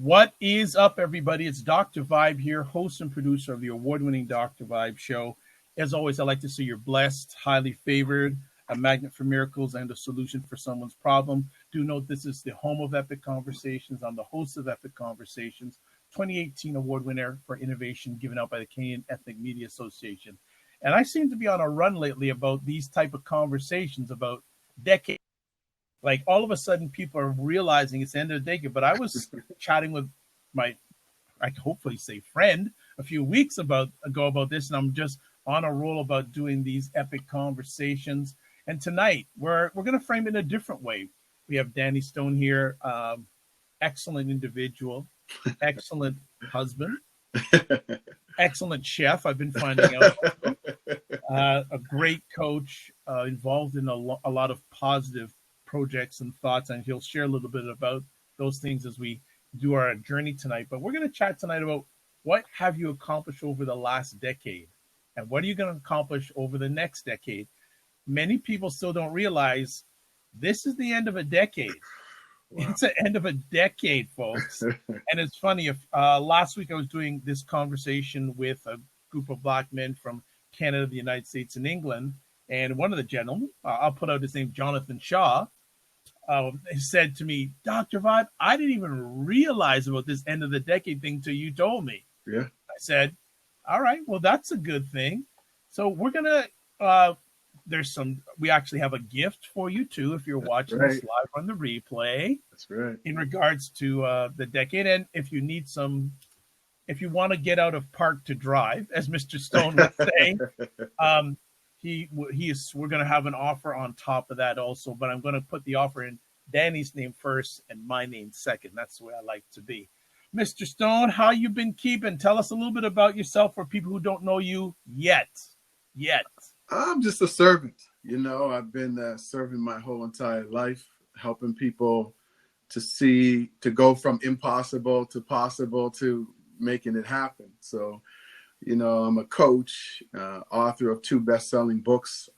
What is up, everybody? It's Dr. Vibe here, host and producer of the award-winning Dr. Vibe show. As always, I like to say you're blessed, highly favored, a magnet for miracles, and a solution for someone's problem. Do note this is the home of Epic Conversations. I'm the host of Epic Conversations, 2018 award winner for innovation given out by the Canadian Ethnic Media Association. And I seem to be on a run lately about these type of conversations about decades. Like all of a sudden, people are realizing it's the end of the decade. But I was chatting with my, I can hopefully say friend, a few weeks ago about this, and I'm just on a roll about doing these epic conversations. And tonight, we're going to frame it in a different way. We have Danny Stone here, excellent individual, excellent husband, excellent chef. I've been finding out. A great coach, involved in a lot of positive projects and thoughts, and he'll share a little bit about those things as we do our journey tonight. But we're going to chat tonight about what have you accomplished over the last decade, and what are you going to accomplish over the next decade. Many people still don't realize this is the end of a decade. Wow. It's the end of a decade, folks. And it's funny, if last week I was doing this conversation with a group of Black men from Canada, the United States, and England, and one of the gentlemen, I'll put out his name, Jonathan Shaw, said to me, Dr. Vibe, I didn't even realize about this end of the decade thing till you told me. Yeah. I said, all right, well, that's a good thing. So we're going to, we actually have a gift for you too, if you're watching this live on the replay. That's right. In regards to the decade. And if you need if you want to get out of park to drive, as Mr. Stone was saying, we're going to have an offer on top of that also, but I'm going to put the offer in Danny's name first and my name second. That's the way I like to be. Mr. Stone, how you been keeping? Tell us a little bit about yourself for people who don't know you yet. I'm just a servant. I've been serving my whole entire life, helping people to go from impossible to possible to making it happen. So, I'm a coach, author of 2 best-selling books.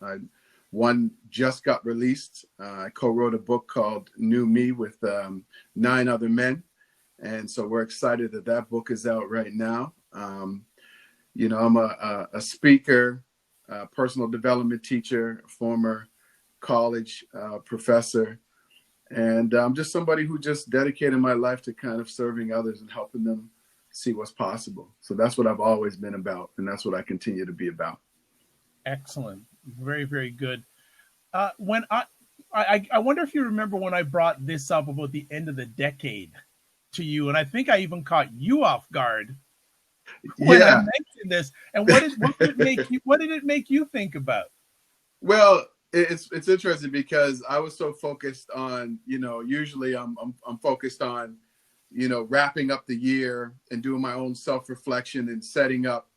One just got released. I co-wrote a book called New Me with 9 other men. And so we're excited that book is out right now. I'm a speaker, personal development teacher, former college professor. And I'm just somebody who just dedicated my life to kind of serving others and helping them see what's possible. So that's what I've always been about, and that's what I continue to be about. Excellent. Very, very good. When I wonder if you remember when I brought this up about the end of the decade to you, and I think I even caught you off guard when I mentioned this. And what did it make you think about? Well, it's interesting because I was so focused on, usually I'm focused on, wrapping up the year and doing my own self-reflection and setting up,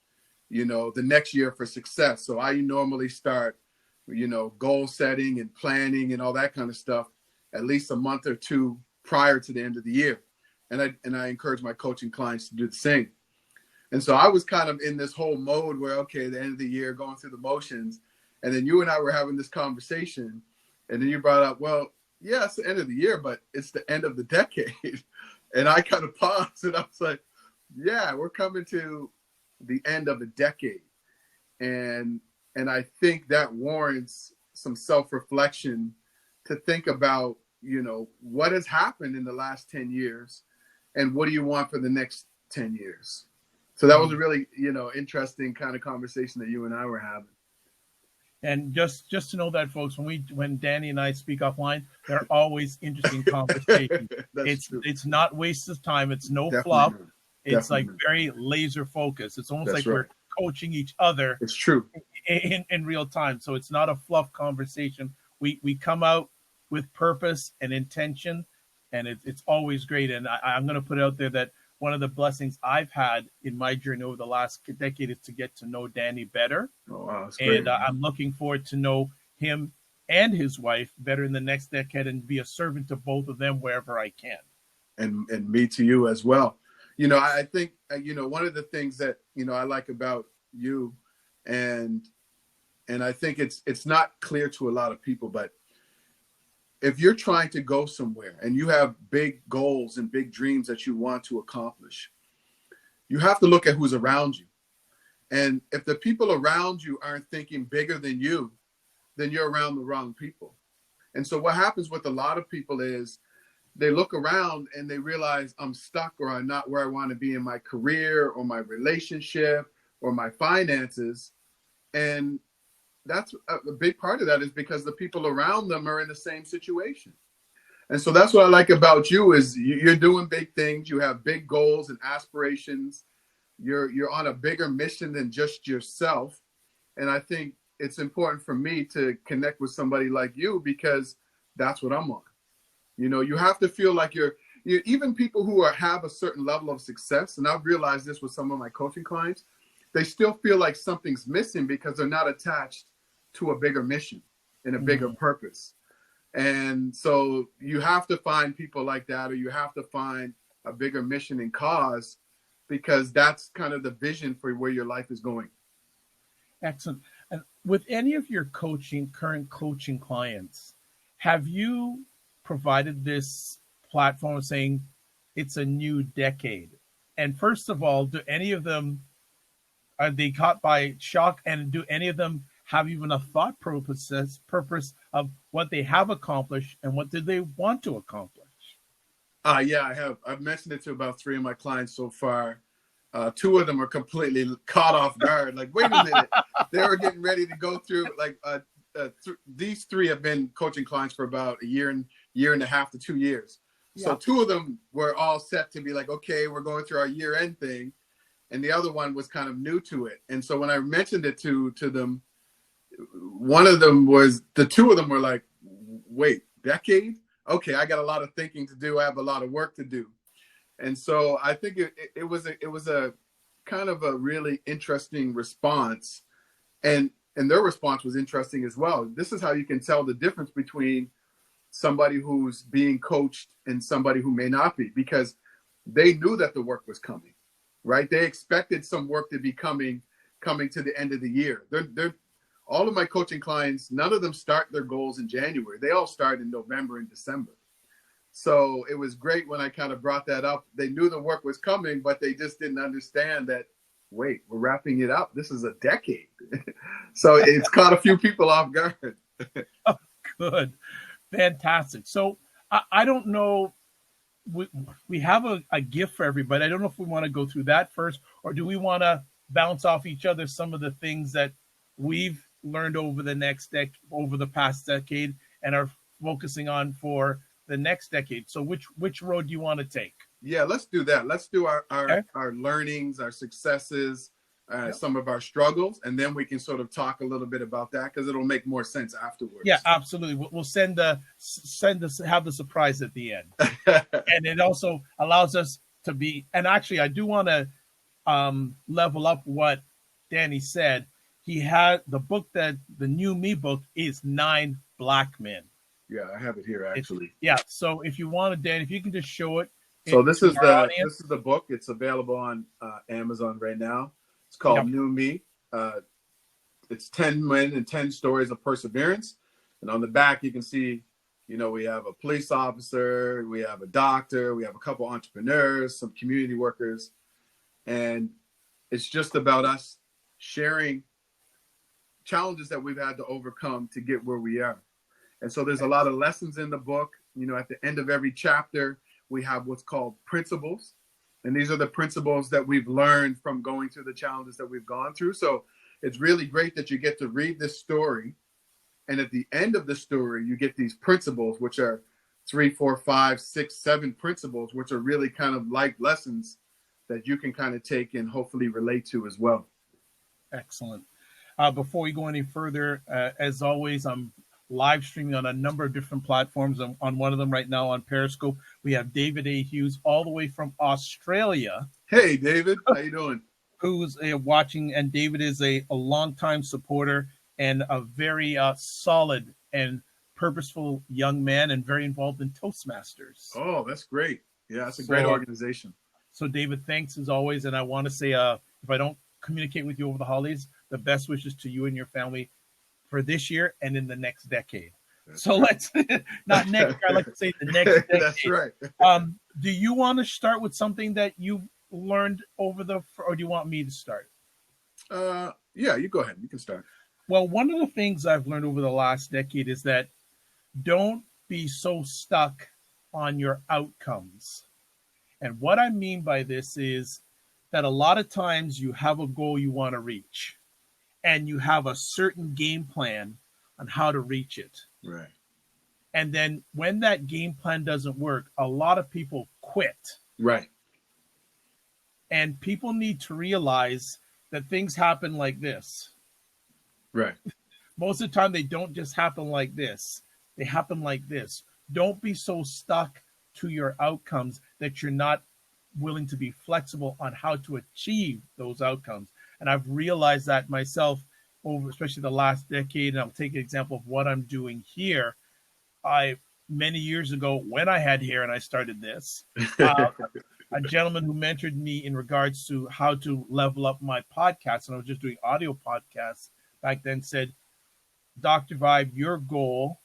the next year for success. So I normally start, goal setting and planning and all that kind of stuff at least a month or 2 prior to the end of the year. And I encourage my coaching clients to do the same. And so I was kind of in this whole mode where, okay, the end of the year, going through the motions. And then you and I were having this conversation, and then you brought up, well, yeah, it's the end of the year, but it's the end of the decade. And I kind of paused, and I was like, yeah, we're coming to the end of a decade. And I think that warrants some self-reflection to think about, what has happened in the last 10 years, and what do you want for the next 10 years? So that was a really, interesting kind of conversation that you and I were having. And just to know that, folks, when Danny and I speak offline, they're always interesting conversations. It's not waste of time. It's no fluff. It's like very laser focused. It's almost like we're coaching each other. It's true. In real time. So it's not a fluff conversation. We come out with purpose and intention, and it's always great. And I'm going to put it out there that one of the blessings I've had in my journey over the last decade is to get to know Danny better. Oh, wow, that's great. And I'm looking forward to know him and his wife better in the next decade and be a servant to both of them wherever I can. And me to you as well. I think, one of the things that, I like about you, and I think it's not clear to a lot of people, but if you're trying to go somewhere and you have big goals and big dreams that you want to accomplish, you have to look at who's around you. And if the people around you aren't thinking bigger than you, then you're around the wrong people. And so what happens with a lot of people is they look around and they realize I'm stuck, or I'm not where I want to be in my career or my relationship or my finances. And that's a big part of that is because the people around them are in the same situation. And so that's what I like about you is you're doing big things. You have big goals and aspirations. You're on a bigger mission than just yourself. And I think it's important for me to connect with somebody like you because that's what I'm on. You know, you have to feel like you're even people who have a certain level of success. And I've realized this with some of my coaching clients, they still feel like something's missing because they're not attached to a bigger mission and a bigger purpose. And so you have to find people like that, or you have to find a bigger mission and cause, because that's kind of the vision for where your life is going. Excellent. And with any of your current coaching clients, have you provided this platform of saying it's a new decade? And first of all, do any of them, are they caught by shock? And do any of them have even a thought purpose of what they have accomplished and what did they want to accomplish? Yeah, I have. I've mentioned it to about 3 of my clients so far. 2 of them are completely caught off guard. Like, wait a minute. They were getting ready to go through, like, these 3 have been coaching clients for about a year and a half to 2 years. Yeah. So 2 of them were all set to be like, okay, we're going through our year-end thing. And the other one was kind of new to it. And so when I mentioned it to them, one of them was, the 2 of them were like, wait, decade? Okay, I got a lot of thinking to do. I have a lot of work to do. And so I think it was a kind of a really interesting response. And their response was interesting as well. This is how you can tell the difference between somebody who's being coached and somebody who may not be, because they knew that the work was coming, right? They expected some work to be coming to the end of the year. They're all of my coaching clients, none of them start their goals in January. They all start in November and December. So it was great when I kind of brought that up. They knew the work was coming, but they just didn't understand that, wait, we're wrapping it up. This is a decade. So it's caught a few people off guard. Oh, good. Fantastic. So I don't know. We have a gift for everybody. I don't know if we want to go through that first, or do we want to bounce off each other some of the things that we've learned over the past decade and are focusing on for the next decade. So which road do you want to take? Yeah, let's do that. Let's do our learnings, our successes, some of our struggles, and then we can sort of talk a little bit about that because it'll make more sense afterwards. Yeah, absolutely. We'll have the surprise at the end. And it also allows us to be, and actually I do want to level up what Danny said. He had the book, that the New Me book is 9 Black Men. Yeah, I have it here actually. So if you want to, Dan, if you can just show it. So this is the book. It's available on Amazon right now. It's called New Me. It's 10 men and 10 stories of perseverance. And on the back, you can see, we have a police officer, we have a doctor, we have a couple entrepreneurs, some community workers, and it's just about us sharing challenges that we've had to overcome to get where we are. And so there's a lot of lessons in the book. At the end of every chapter, we have what's called principles. And these are the principles that we've learned from going through the challenges that we've gone through. So it's really great that you get to read this story. And at the end of the story, you get these principles, which are 3, 4, 5, 6, 7 principles, which are really kind of life lessons that you can kind of take and hopefully relate to as well. Excellent. Before we go any further, as always, I'm live streaming on a number of different platforms. On one of them right now on Periscope, we have David A. Hughes all the way from Australia. Hey, David. How you doing? Who's watching, and David is a longtime supporter and a very solid and purposeful young man and very involved in Toastmasters. Oh, that's great. Yeah, that's a great organization. So, David, thanks as always. And I want to say, if I don't communicate with you over the holidays, the best wishes to you and your family for this year and in the next decade. So let's not next year, I like to say the next decade. That's right. Do you want to start with something that you've learned or do you want me to start? Yeah, you go ahead. You can start. Well, one of the things I've learned over the last decade is that don't be so stuck on your outcomes. And what I mean by this is that a lot of times you have a goal you want to reach and you have a certain game plan on how to reach it. Right. And then when that game plan doesn't work, a lot of people quit. Right. And people need to realize that things happen like this. Right. Most of the time, they don't just happen like this. They happen like this. Don't be so stuck to your outcomes that you're not willing to be flexible on how to achieve those outcomes. And I've realized that myself over, especially the last decade. And I'll take an example of what I'm doing here. Many years ago, when I had hair and I started this, a gentleman who mentored me in regards to how to level up my podcast, and I was just doing audio podcasts back then, said, Dr. Vibe, your goal,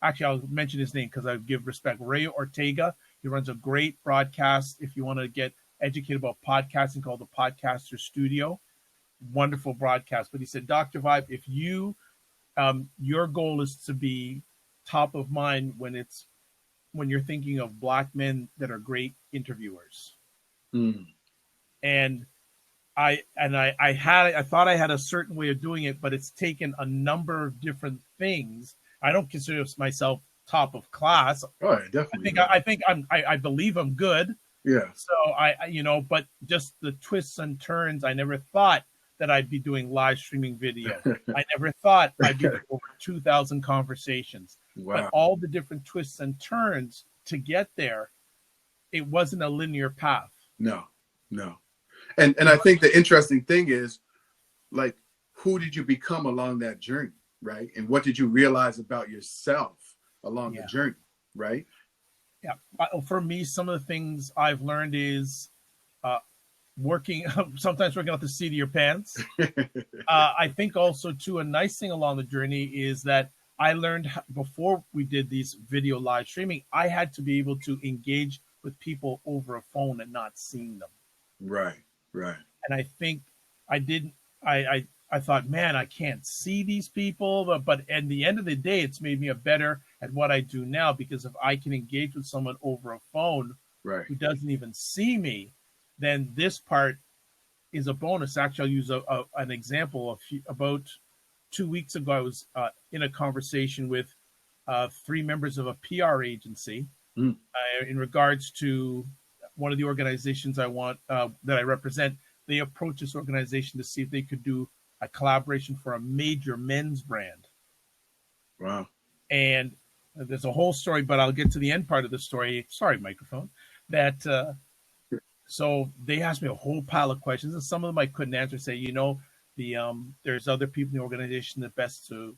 actually, I'll mention his name because I give respect, Ray Ortega. He runs a great broadcast if you want to get educated about podcasting called the Podcaster Studio. Wonderful broadcast. But he said, Dr. Vibe, if you, your goal is to be top of mind when you're thinking of Black men that are great interviewers. Mm. And I thought I had a certain way of doing it, but it's taken a number of different things. I don't consider myself top of class. Oh, yeah, definitely. I believe I'm good. Yeah. So but just the twists and turns, I never thought that I'd be doing live streaming video. I never thought I'd be doing over 2,000 conversations. Wow. But all the different twists and turns to get there, it wasn't a linear path. No. And I think the interesting thing is, like, who did you become along that journey, right? And what did you realize about yourself along the journey, right? Yeah. For me, some of the things I've learned is sometimes working out the seat of your pants. I think also, too, a nice thing along the journey is that I learned before we did these video live streaming, I had to be able to engage with people over a phone and not seeing them. Right. And I think I thought, man, I can't see these people. But at the end of the day, it's made me better at what I do now, because if I can engage with someone over a phone who doesn't even see me, then this part is a bonus. Actually, I'll use an example. About 2 weeks ago, I was in a conversation with 3 members of a PR agency in regards to one of the organizations that I represent. They approached this organization to see if they could do a collaboration for a major men's brand. Wow. And there's a whole story, but I'll get to the end part of the story. Sorry, microphone. So they asked me a whole pile of questions, and some of them I couldn't answer. Say, there's other people in the organization that best to,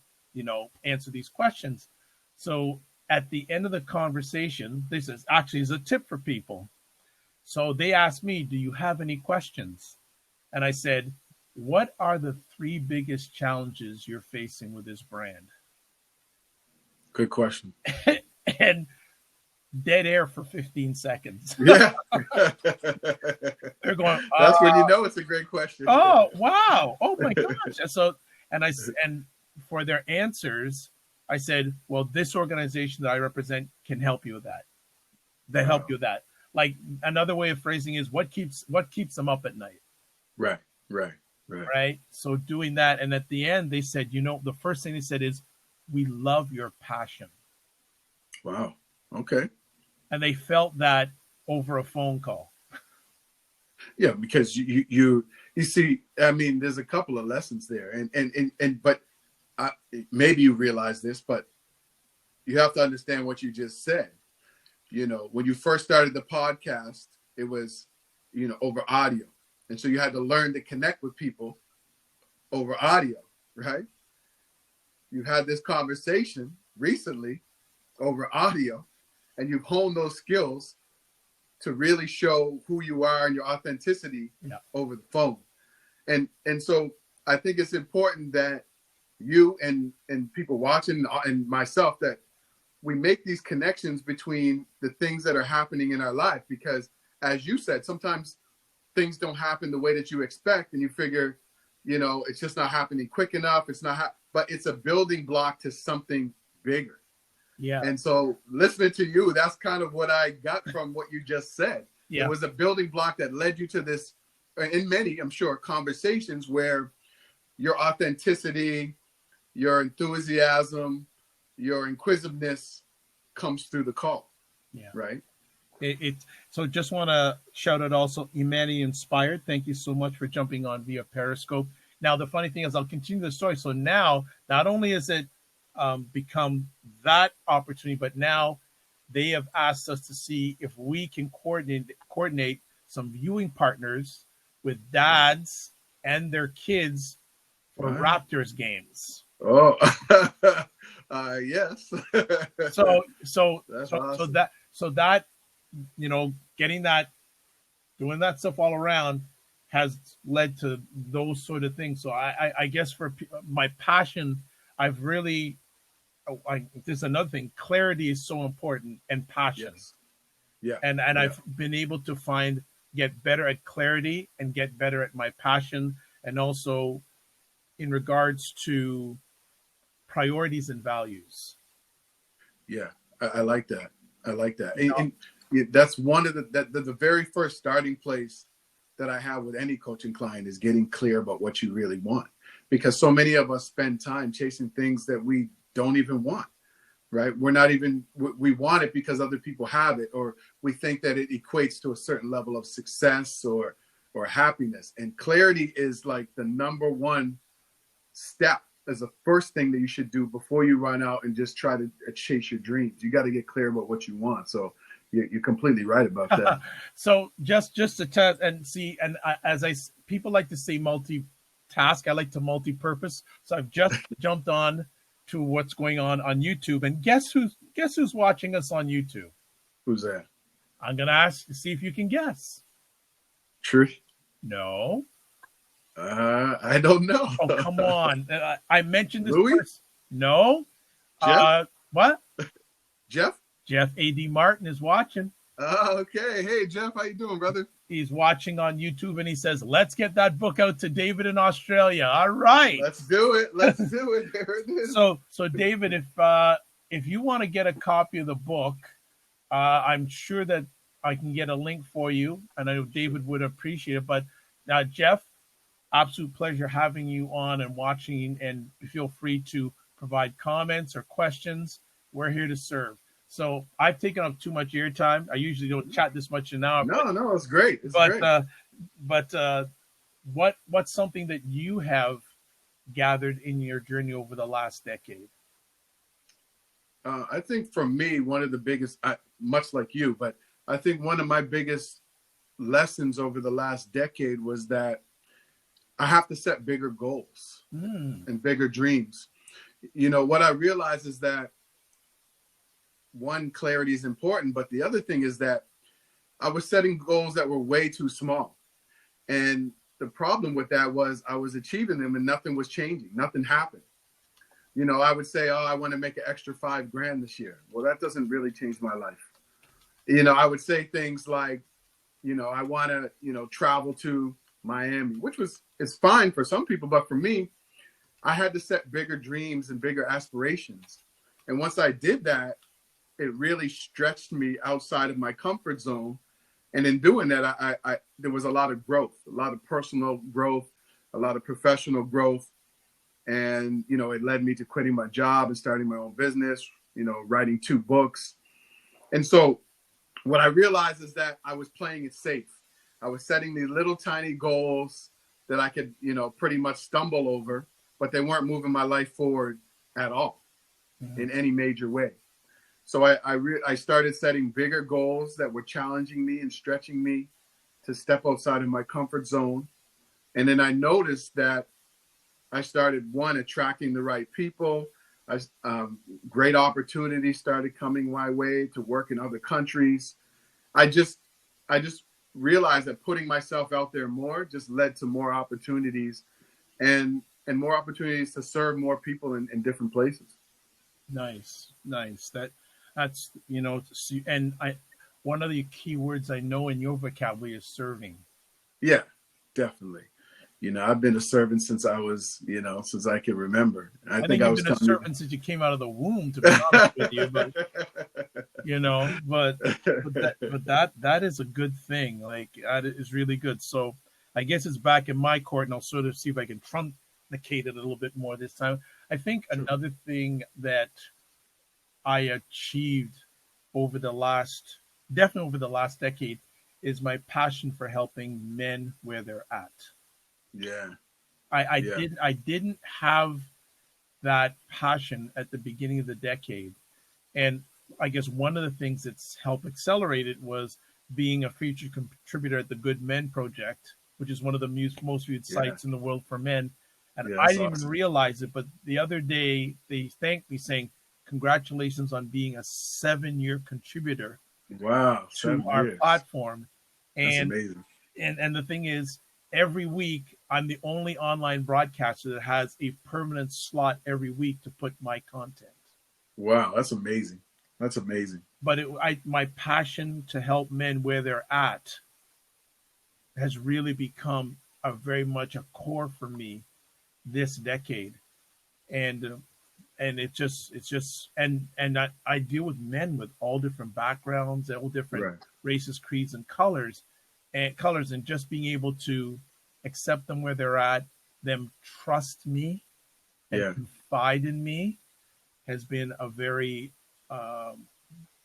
answer these questions. So at the end of the conversation, this is actually is a tip for people. So they asked me, do you have any questions? And I said, what are the 3 biggest challenges you're facing with this brand? Good question. And dead air for 15 seconds. Yeah. They're going, that's when you know it's a great question. Oh, wow. Oh my gosh. And for their answers, I said, well, this organization that I represent can help you with that. They help you with that. Like, another way of phrasing is what keeps them up at night. Right. So doing that. And at the end, they said, the first thing they said is, we love your passion. Wow. Okay. And they felt that over a phone call. Yeah, because you see, I mean, there's a couple of lessons there, but maybe you realize this, but you have to understand what you just said. When you first started the podcast, it was, over audio, and so you had to learn to connect with people over audio, right? You had this conversation recently over audio, and you've honed those skills to really show who you are and your authenticity over the phone. And so I think it's important that you and people watching and myself, that we make these connections between the things that are happening in our life. Because as you said, sometimes things don't happen the way that you expect, and you figure, it's just not happening quick enough. It's not, but it's a building block to something bigger. Yeah. And so listening to you, that's kind of what I got from what you just said. Yeah. It was a building block that led you to this, in many, I'm sure, conversations where your authenticity, your enthusiasm, your inquisitiveness comes through the call. Yeah. Right. So just want to shout out also Imani Inspired. Thank you so much for jumping on via Periscope. Now, the funny thing is, I'll continue the story. So now, not only is it become that opportunity, but now they have asked us to see if we can coordinate some viewing partners with dads and their kids for Raptors games. Oh, yes. So awesome. so that getting that, doing that stuff all around has led to those sort of things. So I guess for my passion, I've really, there's another thing. Clarity is so important, and passion. Yes. Yeah. And I've been able to get better at clarity and get better at my passion, and also in regards to priorities and values. Yeah, I like that. I like that. And that's one of the very first starting place that I have with any coaching client is getting clear about what you really want. Because so many of us spend time chasing things that we don't even want, right? We're not even, we want it because other people have it, or we think that it equates to a certain level of success or happiness. And clarity is like the number one step, as the first thing that you should do before you run out and just try to chase your dreams. You got to get clear about what you want. So you're completely right about that. So just to test and see, and people like to say multitask, I like to multi-purpose. So I've just jumped on to what's going on YouTube, and guess who's watching us on YouTube? Who's that? I'm gonna ask to see if you can guess. Truth? No. I don't know. Oh, come on. I mentioned this. Louis? No. Jeff? What? Jeff? Jeff A.D. Martin is watching. Okay. Hey, Jeff, how you doing, brother? He's watching on YouTube, and he says, let's get that book out to David in Australia. All right. Let's do it. Let's do it. There it is. So David, if you want to get a copy of the book, I'm sure that I can get a link for you, and I know David would appreciate it. But Jeff, absolute pleasure having you on and watching, and feel free to provide comments or questions. We're here to serve. So I've taken up too much airtime. I usually don't chat this much an hour. No, it's great. But what's something that you have gathered in your journey over the last decade? I think for me, one of the biggest, much like you, but I think one of my biggest lessons over the last decade was that I have to set bigger goals and bigger dreams. What I realized is that, one, clarity is important, but the other thing is that I was setting goals that were way too small. And the problem with that was I was achieving them and nothing was changing. Nothing happened. I would say, I want to make an extra $5,000 this year. Well, that doesn't really change my life. I would say things like, I want to, travel to Miami, which is fine for some people. But for me, I had to set bigger dreams and bigger aspirations. And once I did that, it really stretched me outside of my comfort zone. And in doing that, I there was a lot of growth, a lot of personal growth, a lot of professional growth. And, it led me to quitting my job and starting my own business, writing 2 books. And so what I realized is that I was playing it safe. I was setting these little tiny goals that I could, pretty much stumble over, but they weren't moving my life forward at all in any major way. So I started setting bigger goals that were challenging me and stretching me to step outside of my comfort zone. And then I noticed that I started, one, attracting the right people. Great opportunities started coming my way to work in other countries. I just realized that putting myself out there more just led to more opportunities. And and more opportunities to serve more people in different places. Nice, nice. That's and one of the key words I know in your vocabulary is serving. Yeah, definitely. I've been a servant since I was, since I can remember. I I think think I you've was been a telling servant since you came out of the womb, to be honest with you. But that is a good thing. Like, that is really good. So I guess it's back in my court, and I'll sort of see if I can truncate it a little bit more this time. I think True. another thing that I achieved over the last, definitely over the last decade, is my passion for helping men where they're at. Yeah, yeah, I didn't have that passion at the beginning of the decade. And I guess one of the things that's helped accelerate it was being a featured contributor at the Good Men Project, which is one of the most viewed yeah, sites in the world for men. And yeah. I That's didn't even awesome. realize it, but the other day they thanked me saying, "Congratulations on being a 7-year contributor Wow, to 7 our years. platform." That's And amazing. and the thing is, every week I'm the only online broadcaster that has a permanent slot every week to put my content. Wow, that's amazing. That's amazing. But my passion to help men where they're at has really become a very much a core for me this decade. And it's just and I deal with men with all different backgrounds, all different Right. races, creeds, and colors, and just being able to accept them where they're at, them trust me and Yeah. confide in me, has been a very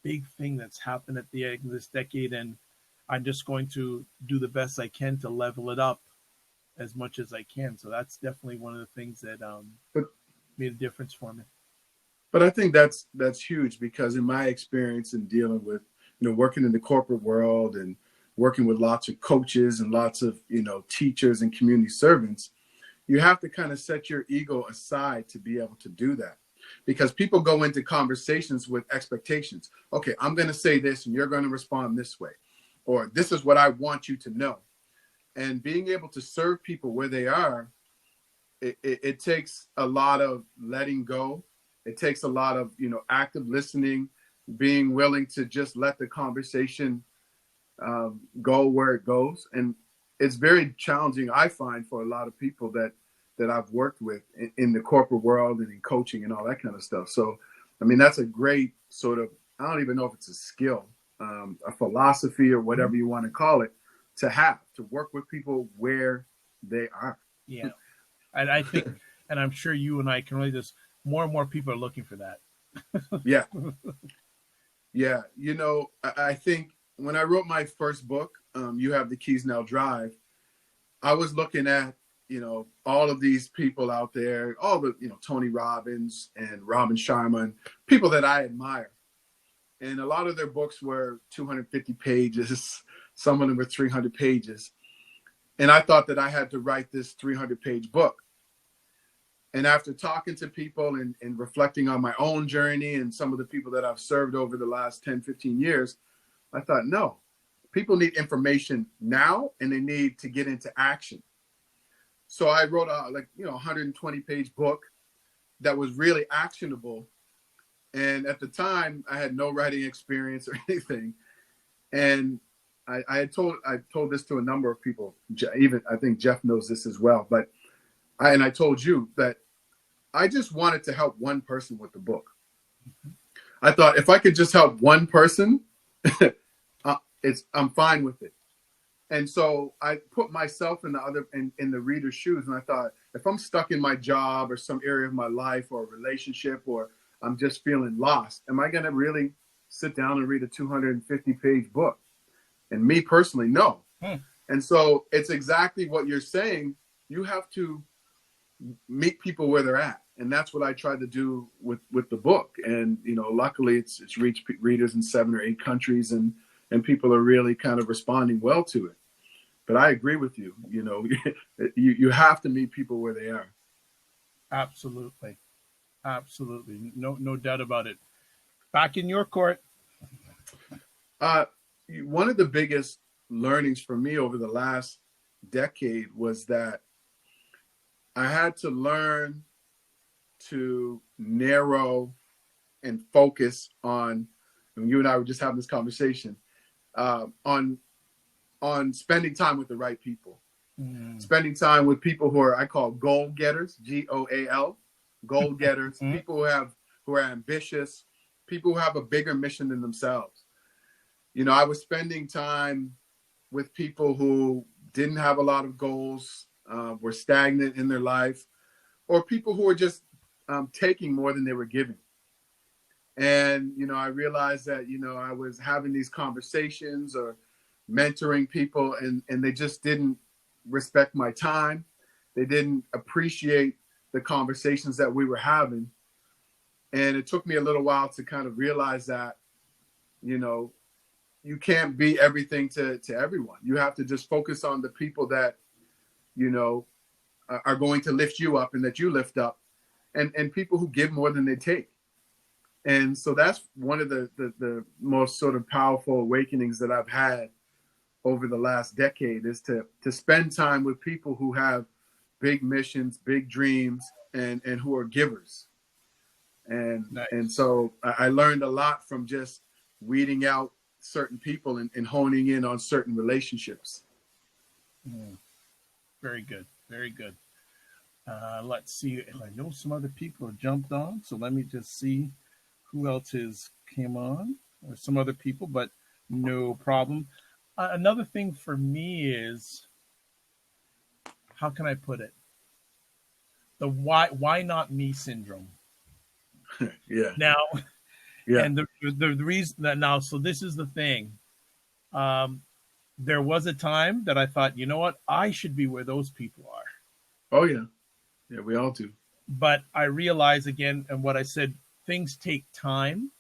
big thing that's happened at the end of this decade. And I'm just going to do the best I can to level it up as much as I can. So that's definitely one of the things that But made a difference for me. I think that's huge, because in my experience in dealing with, working in the corporate world and working with lots of coaches and lots of, teachers and community servants, you have to kind of set your ego aside to be able to do that, because people go into conversations with expectations. Okay, I'm going to say this and you're going to respond this way, or this is what I want you to know. And being able to serve people where they are, it takes a lot of letting go. It takes a lot of, active listening, being willing to just let the conversation go where it goes. And it's very challenging, I find, for a lot of people that I've worked with in the corporate world and in coaching and all that kind of stuff. So, I mean, that's a great sort of, I don't even know if it's a skill, a philosophy, or whatever you want to call it, to work with people where they are. Yeah. And I think, and I'm sure you and I can relate this, more and more people are looking for that. Yeah. Yeah. I think when I wrote my first book, You Have the Keys Now Drive, I was looking at, all of these people out there, all the, Tony Robbins and Robin Sharma, and people that I admire. And a lot of their books were 250 pages. Some of them were 300 pages. And I thought that I had to write this 300-page book. And after talking to people and reflecting on my own journey and some of the people that I've served over the last 10, 15 years, I thought, no, people need information now, and they need to get into action. So I wrote a 120-page book that was really actionable. And at the time, I had no writing experience or anything. And I told this to a number of people. Even I think Jeff knows this as well. But I told you that I just wanted to help one person with the book. I thought if I could just help one person, I'm fine with it. And so I put myself in the reader's shoes, and I thought, if I'm stuck in my job or some area of my life or a relationship, or I'm just feeling lost, am I going to really sit down and read a 250-page book? And me personally, no. And so it's exactly what you're saying. You have to meet people where they're at. And that's what I tried to do with the book. And, luckily it's reached readers in 7 or 8 countries, and people are really kind of responding well to it. But I agree with you. You have to meet people where they are. Absolutely. Absolutely. No doubt about it. Back in your court. One of the biggest learnings for me over the last decade was that I had to learn to narrow and focus on, and you and I were just having this conversation, on spending time with the right people. Spending time with people who are, I call goal getters, GOAL, goal getters, people who are ambitious, people who have a bigger mission than themselves. You know, I was spending time with people who didn't have a lot of goals, were stagnant in their life, or people who were just taking more than they were giving. And, you know, I realized that, you know, I was having these conversations or mentoring people, and they just didn't respect my time. They didn't appreciate the conversations that we were having. And it took me a little while to kind of realize that, you know, you can't be everything to everyone. You have to just focus on the people that, you know, are going to lift you up and that you lift up, and people who give more than they take. And so that's one of the most sort of powerful awakenings that I've had over the last decade, is to spend time with people who have big missions, big dreams, and who are givers. And Nice. and so I learned a lot from just weeding out certain people and honing in on certain relationships. Very good. Very good. Let's see. I know some other people have jumped on, so let me just see who else has came on, or some other people, but no problem. Another thing for me is, how can I put it? The why not me syndrome. Yeah. Now, Yeah. and the reason that now, so this is the thing. There was a time that I thought, you know what, I should be where those people are. Oh yeah. Yeah, we all do. But I realize again, and what I said, things take time.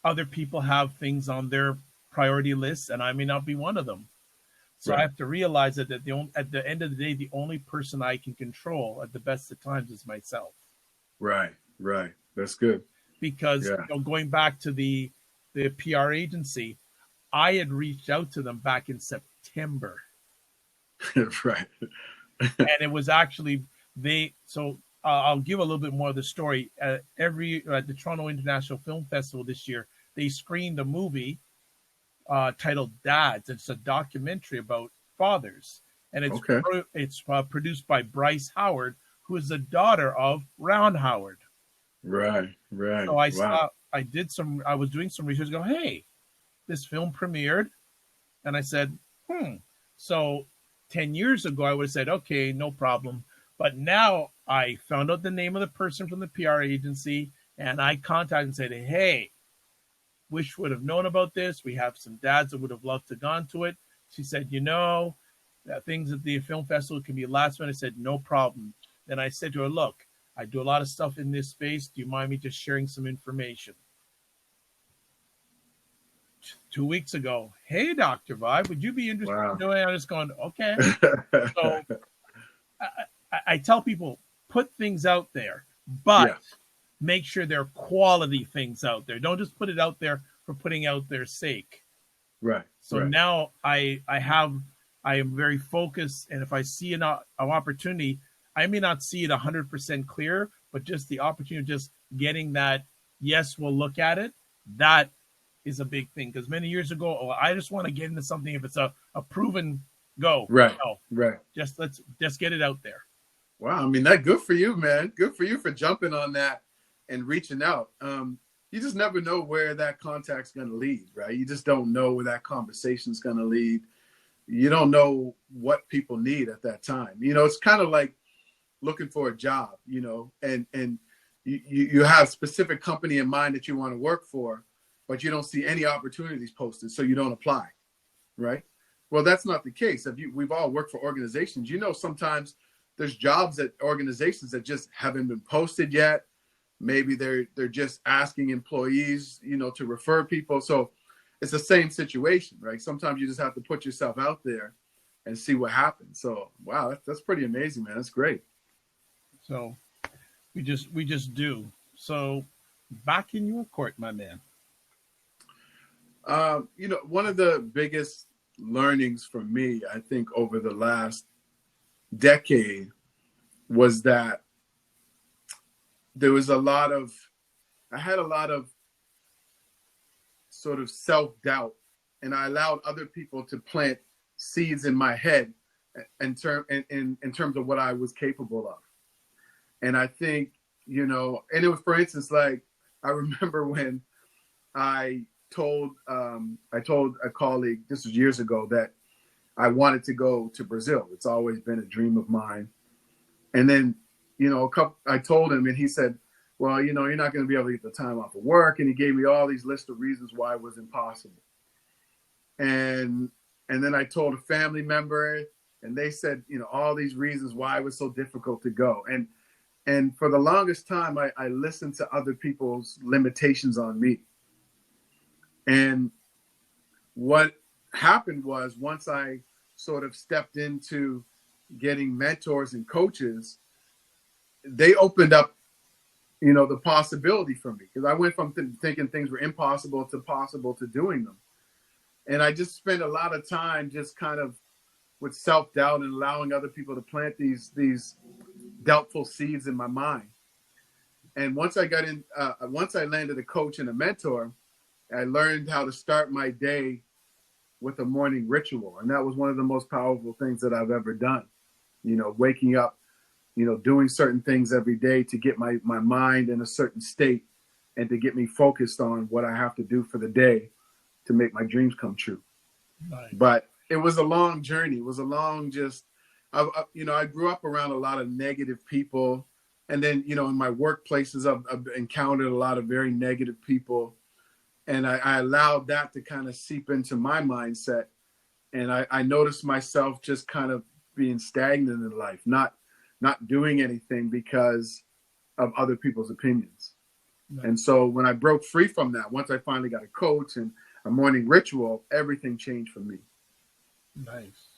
Other people have things on their priority lists, and I may not be one of them. So Right. I have to realize that at the end of the day, the only person I can control at the best of times is myself. Right. Right. That's good. Because Yeah. you know, going back to the PR agency, I had reached out to them back in September. Right. And it was actually I'll give a little bit more of the story. At the Toronto International Film Festival this year, they screened a movie titled Dads. It's a documentary about fathers, and it's produced by Bryce Howard, who is the daughter of Ron Howard. Right. Right. So I was doing some research. Go, hey, this film premiered, and I said, So 10 years ago, I would have said, okay, no problem. But now I found out the name of the person from the PR agency, and I contacted and said, hey, wish would have known about this. We have some dads that would have loved to gone to it. She said, you know, things at the film festival can be last minute. I said, no problem. Then I said to her, look, I do a lot of stuff in this space. Do you mind me just sharing some information? 2 weeks ago, hey, Dr. Vibe, would you be interested in doing it? I'm just going, okay. So I tell people, put things out there, but make sure they're quality things out there. Don't just put it out there for putting out their sake. Right. So now I am very focused, and if I see an opportunity, I may not see it 100% clear, but just the opportunity of just getting that, yes, we'll look at it, that is a big thing. Because many years ago, I just want to get into something if it's a proven go. Right. No, right. Let's get it out there. Wow. I mean, that good for you, man. Good for you for jumping on that and reaching out. You just never know where that contact's going to lead, right? You just don't know where that conversation's going to lead. You don't know what people need at that time. You know, it's kind of like looking for a job, you know, and you have a specific company in mind that you want to work for, but you don't see any opportunities posted, so you don't apply, right? Well, that's not the case. We've all worked for organizations. You know, sometimes there's jobs at organizations that just haven't been posted yet. Maybe they're just asking employees, you know, to refer people. So it's the same situation, right? Sometimes you just have to put yourself out there and see what happens. So, wow, that's pretty amazing, man. That's great. So we just do. So back in your court, my man. You know, one of the biggest learnings for me, I think, over the last decade was that there was I had a lot of sort of self-doubt, and I allowed other people to plant seeds in my head in terms of what I was capable of. And I think, and it was, for instance, like I remember when I told a colleague, this was years ago, that I wanted to go to Brazil. It's always been a dream of mine. And then, I told him, and he said, well, you're not going to be able to get the time off of work. And he gave me all these lists of reasons why it was impossible. And then I told a family member, and they said, all these reasons why it was so difficult to go. And for the longest time, I listened to other people's limitations on me. And what happened was, once I sort of stepped into getting mentors and coaches, they opened up, the possibility for me, because I went from thinking things were impossible to possible to doing them. And I just spent a lot of time just kind of with self-doubt and allowing other people to plant these doubtful seeds in my mind. And once I landed a coach and a mentor, I learned how to start my day with a morning ritual. And that was one of the most powerful things that I've ever done. Waking up, doing certain things every day to get my mind in a certain state and to get me focused on what I have to do for the day to make my dreams come true. Nice. But it was a long journey. It was a long, I grew up around a lot of negative people. And then, in my workplaces, I've encountered a lot of very negative people. And I allowed that to kind of seep into my mindset. And I noticed myself just kind of being stagnant in life, not doing anything because of other people's opinions. Nice. And so when I broke free from that, once I finally got a coach and a morning ritual, everything changed for me. Nice.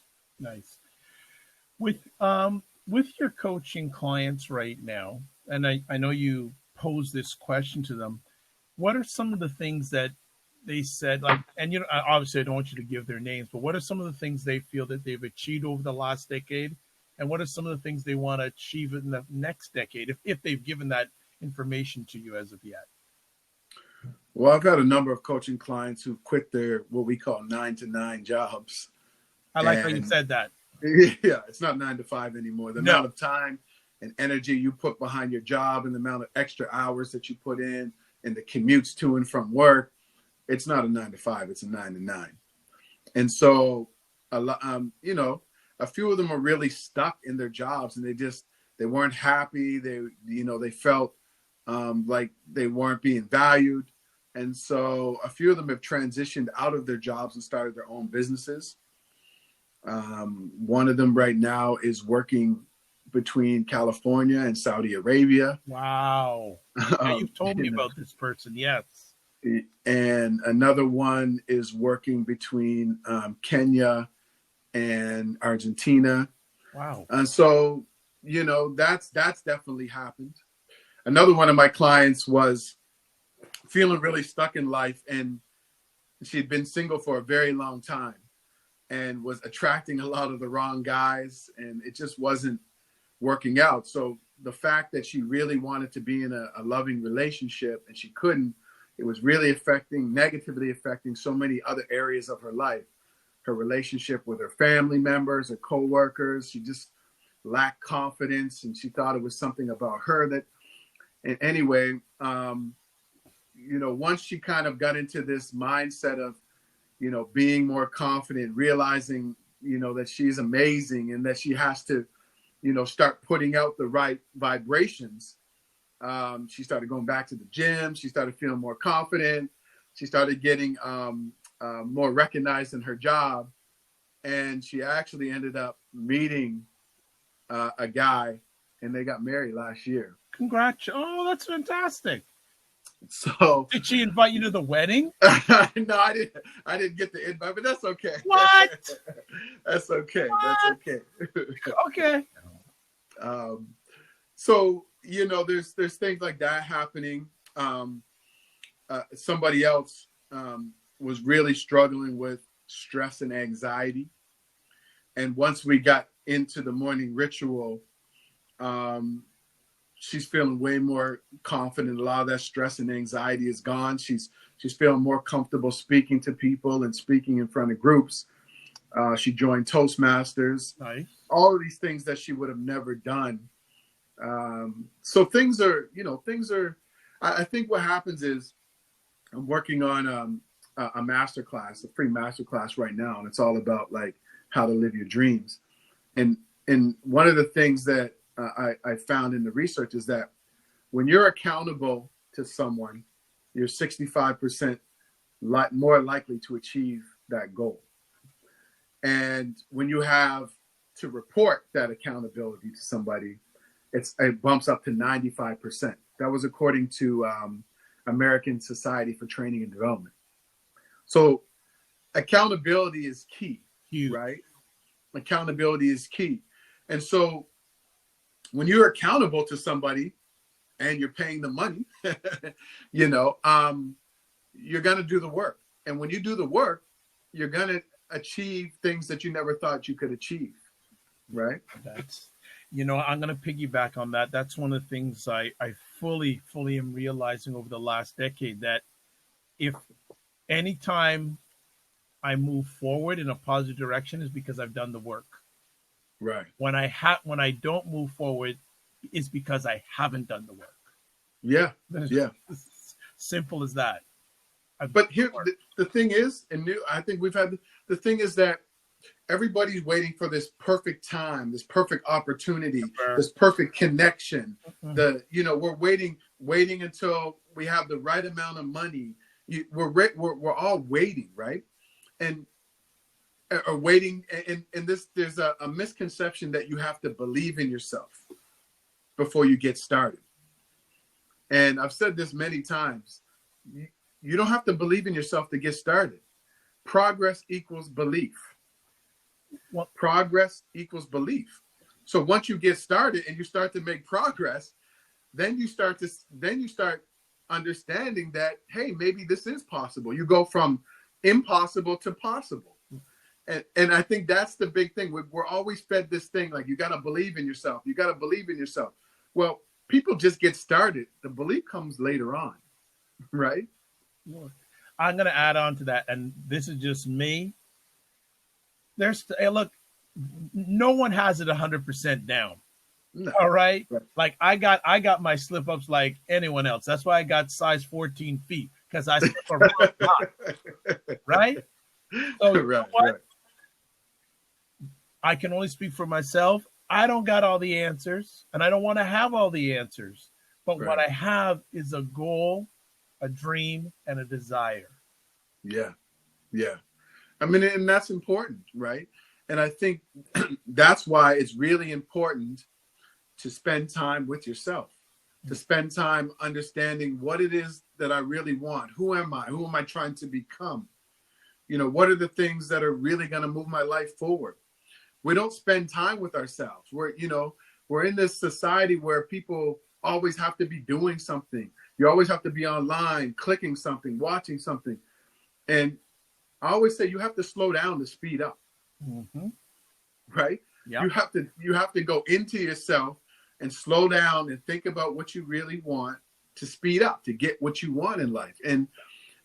With your coaching clients right now, and I know you pose this question to them, what are some of the things that they said, like, and obviously I don't want you to give their names, but what are some of the things they feel that they've achieved over the last decade? And what are some of the things they want to achieve in the next decade, if they've given that information to you as of yet? Well, I've got a number of coaching clients who quit their, what we call 9-to-9 jobs. I like how you said that. Yeah, it's not 9 to 5 anymore. The amount of time and energy you put behind your job and the amount of extra hours that you put in and the commutes to and from work, it's not a 9 to 5, it's a 9 to 9. And so, a few of them are really stuck in their jobs, and they weren't happy. They felt like they weren't being valued. And so a few of them have transitioned out of their jobs and started their own businesses. One of them right now is working between California and Saudi Arabia. Wow. Yeah, you've told me about this person. Yes. And another one is working between Kenya and Argentina. Wow. And so, that's definitely happened. Another one of my clients was feeling really stuck in life, and she'd been single for a very long time and was attracting a lot of the wrong guys, and it just wasn't working out. So the fact that she really wanted to be in a loving relationship and she couldn't, it was really negatively affecting so many other areas of her life. Her relationship with her family members, her coworkers, she just lacked confidence, and she thought it was something about her that, and anyway, once she kind of got into this mindset of, being more confident, realizing, that she's amazing and that she has to, start putting out the right vibrations. She started going back to the gym. She started feeling more confident. She started getting more recognized in her job. And she actually ended up meeting a guy, and they got married last year. Congrats. Oh, that's fantastic. So did she invite you to the wedding? No, I didn't get the invite, but that's okay. What? That's okay. What? That's okay. Okay. So, there's things like that happening. Somebody else was really struggling with stress and anxiety. And once we got into the morning ritual, she's feeling way more confident. A lot of that stress and anxiety is gone. She's feeling more comfortable speaking to people and speaking in front of groups. She joined Toastmasters. Nice. All of these things that she would have never done. So things are. I think what happens is I'm working on a master class, a free master class right now, and it's all about like how to live your dreams. And one of the things that I found in the research is that when you're accountable to someone, you're 65% more likely to achieve that goal. And when you have to report that accountability to somebody, it bumps up to 95%. That was according to American Society for Training and Development. So accountability is key, right? Accountability is key. And so when you're accountable to somebody and you're paying them money, you're going to do the work. And when you do the work, you're going to achieve things that you never thought you could achieve, right? That's, I'm going to piggyback on that. That's one of the things I fully am realizing over the last decade, that if anytime I move forward in a positive direction is because I've done the work. Right. When I don't move forward, it's because I haven't done the work. Yeah. Yeah. Simple as that. But here, the thing is, I think the thing is that everybody's waiting for this perfect time, this perfect opportunity, this perfect connection. We're waiting until we have the right amount of money. We're all waiting, right? And are waiting. And there's a misconception that you have to believe in yourself before you get started. And I've said this many times. You don't have to believe in yourself to get started. Progress equals belief. Progress equals belief. So once you get started and you start to make progress, then you start understanding that, hey, maybe this is possible. You go from impossible to possible. And I think that's the big thing. We're always fed this thing like, you got to believe in yourself. You got to believe in yourself. Well, people just get started. The belief comes later on, right? I'm going to add on to that, and this is just me. Look, no one has it 100% down. No. All right? Like I got my slip ups like anyone else. That's why I got size 14 feet, because I slip around a lot. Right? So you know what? Right. I can only speak for myself. I don't got all the answers, and I don't want to have all the answers. But what I have is a goal, a dream, and a desire. Yeah. Yeah. I mean, and that's important, right? And I think that's why it's really important to spend time with yourself, to spend time understanding what it is that I really want. Who am I? Who am I trying to become? What are the things that are really going to move my life forward? We don't spend time with ourselves. We're in this society where people always have to be doing something. You always have to be online, clicking something, watching something. And I always say you have to slow down to speed up. Mm-hmm. Right? Yep. You have to go into yourself and slow down and think about what you really want to speed up, to get what you want in life. And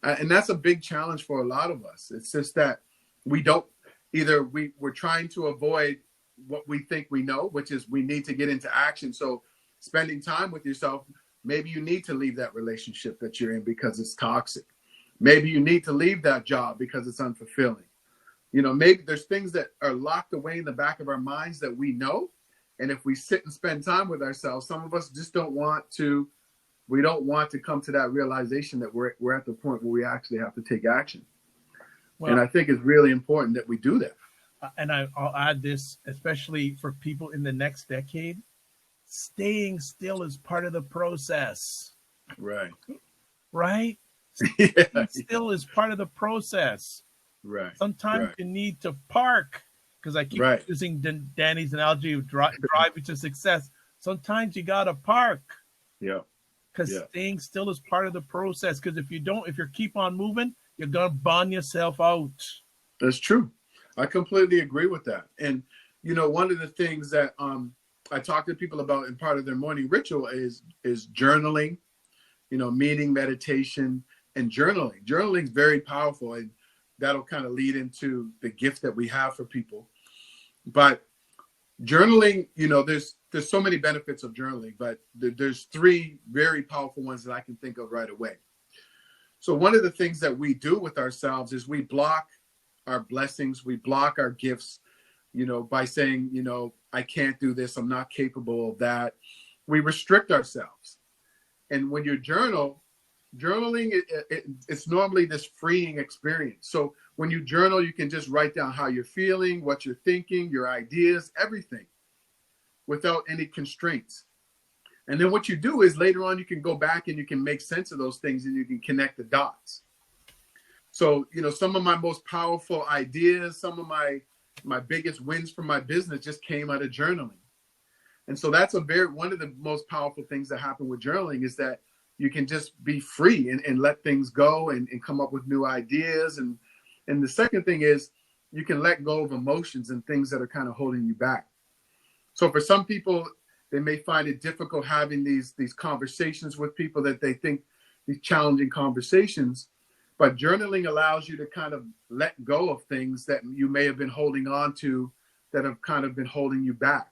that's a big challenge for a lot of us. It's just that we're trying to avoid what we think we know, which is we need to get into action. So spending time with yourself, maybe you need to leave that relationship that you're in because it's toxic. Maybe you need to leave that job because it's unfulfilling. Maybe there's things that are locked away in the back of our minds that we know. And if we sit and spend time with ourselves, some of us just don't want to come to that realization that we're at the point where we actually have to take action. Well, and I think it's really important that we do that. And I'll add this, especially for people in the next decade, staying still is part of the process. Right. Right? Staying still is part of the process. Right. Sometimes you need to park, because I keep using Danny's analogy of driving to success. Sometimes you got to park. Yeah. Because staying still is part of the process. Because if you keep on moving, you're going to burn yourself out. That's true. I completely agree with that. And you know, one of the things that I talk to people about in part of their morning ritual is journaling, you know, meaning meditation and journaling. Journaling is very powerful, and that'll kind of lead into the gift that we have for people. But journaling, you know, there's so many benefits of journaling, but there's three very powerful ones that I can think of right away. So one of the things that we do with ourselves is we block our blessings, we block our gifts, you know, by saying, you know, I can't do this, I'm not capable of that. We restrict ourselves. And when you journaling, it's normally this freeing experience. So when you journal, you can just write down how you're feeling, what you're thinking, your ideas, everything, without any constraints. And then what you do is later on, you can go back and you can make sense of those things and you can connect the dots. So, you know, some of my most powerful ideas, some of my biggest wins for my business just came out of journaling. And so that's one of the most powerful things that happen with journaling is that you can just be free and let things go and come up with new ideas. And the second thing is you can let go of emotions and things that are kind of holding you back. So for some people, they may find it difficult having these conversations with people that they think, these challenging conversations. But journaling allows you to kind of let go of things that you may have been holding on to that have kind of been holding you back.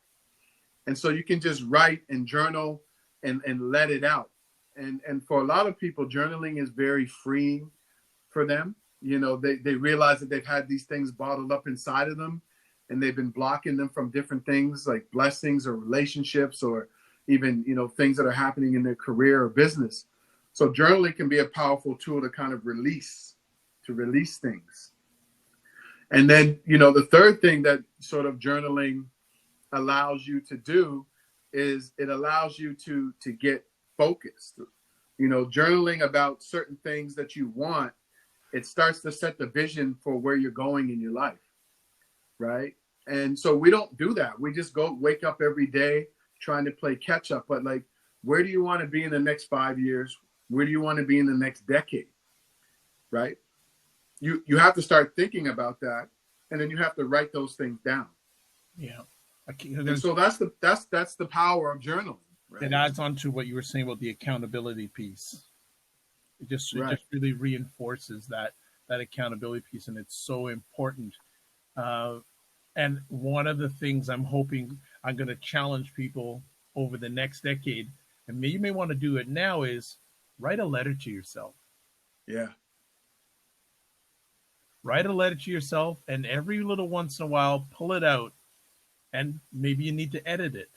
And so you can just write and journal and let it out. And for a lot of people, journaling is very freeing for them. You know, they realize that they've had these things bottled up inside of them and they've been blocking them from different things like blessings or relationships or even, you know, things that are happening in their career or business. So journaling can be a powerful tool to kind of release things. And then, you know, the third thing that sort of journaling allows you to do is it allows you to get focused. You know, journaling about certain things that you want, it starts to set the vision for where you're going in your life, right? And so we don't do that. We just wake up every day trying to play catch up. But like, where do you want to be in the next 5 years? Where do you want to be in the next decade, right? You have to start thinking about that, and then you have to write those things down. Yeah. And so that's the power of journaling. Right? It adds on to what you were saying about the accountability piece. It just really reinforces that accountability piece, and it's so important. And one of the things I'm hoping I'm going to challenge people over the next decade, and you may want to do it now, is write a letter to yourself. Yeah. Write a letter to yourself, and every little once in a while, pull it out, and maybe you need to edit it.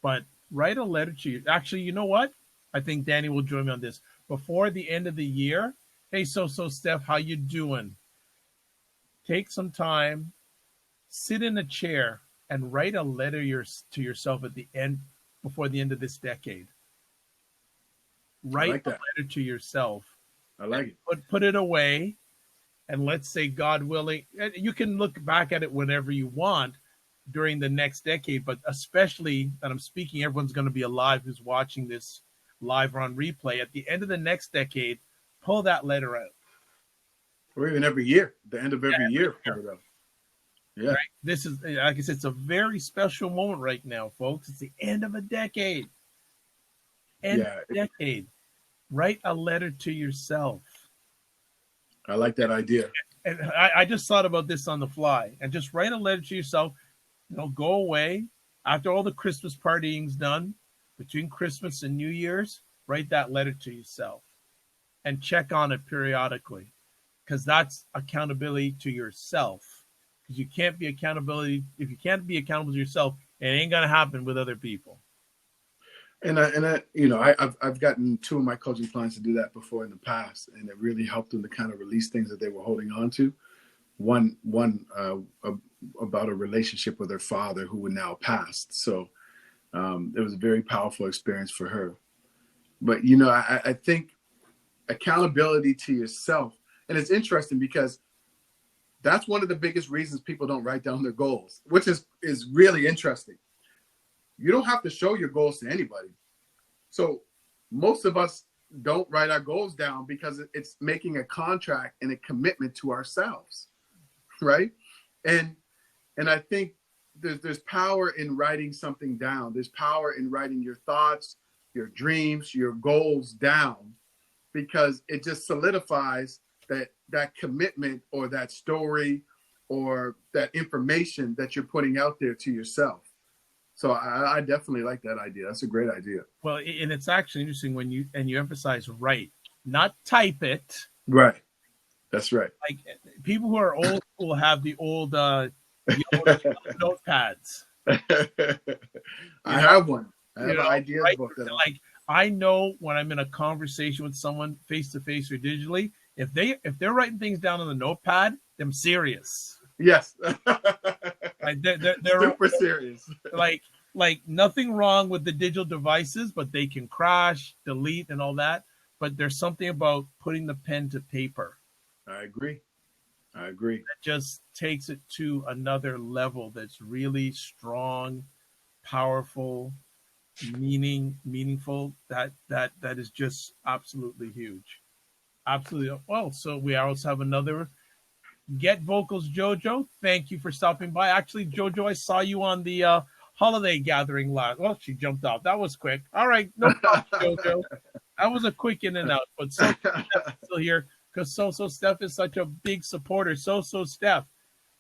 But write a letter to you. Actually, you know what? I think Danny will join me on this. Before the end of the year, hey, so Steph, how you doing? Take some time, sit in a chair, and write a letter to yourself at the end, before the end of this decade. Write a letter to yourself. I like it. Put it away, and let's say, God willing, you can look back at it whenever you want during the next decade, but especially that I'm speaking, everyone's going to be alive who's watching this live or on replay. At the end of the next decade, pull that letter out. Or even every year, the end of every year. Pull it out. Yeah. Right? This is, like I said, it's a very special moment right now, folks. It's the end of a decade. End of a decade. Write a letter to yourself. I like that idea. And I just thought about this on the fly. And just write a letter to yourself. You know, go away after all the Christmas partying's done, between Christmas and New Year's. Write that letter to yourself, and check on it periodically, because that's accountability to yourself. Because if you can't be accountable to yourself, it ain't gonna happen with other people. And I, you know, I've gotten 2 of my coaching clients to do that before in the past, and it really helped them to kind of release things that they were holding on to. One about a relationship with her father who had now passed. So it was a very powerful experience for her. But, you know, I think accountability to yourself, and it's interesting because that's one of the biggest reasons people don't write down their goals, which is really interesting. You don't have to show your goals to anybody. So most of us don't write our goals down because it's making a contract and a commitment to ourselves, right? And And I think there's power in writing something down. There's power in writing your thoughts, your dreams, your goals down, because it just solidifies that commitment or that story or that information that you're putting out there to yourself. So I definitely like that idea. That's a great idea. Well, and it's actually interesting when you emphasize write, not type it. Right. That's right. Like people who are old school have the old yellow notepads. I have one. I have an idea right? book that like I know when I'm in a conversation with someone face to face or digitally, if they're writing things down on the notepad, I'm serious. Yes. Like they're super serious. Like nothing wrong with the digital devices, but they can crash, delete, and all that. But there's something about putting the pen to paper. I agree. That just takes it to another level that's really strong, powerful, meaningful. That is just absolutely huge. Absolutely. Well, so we also have another Get Vocals Jojo. Thank you for stopping by. Actually, Jojo, I saw you on the holiday gathering last. Well, she jumped off. That was quick. All right, no problem, Jojo. That was a quick in and out, but so still here because So Steph is such a big supporter. So Steph,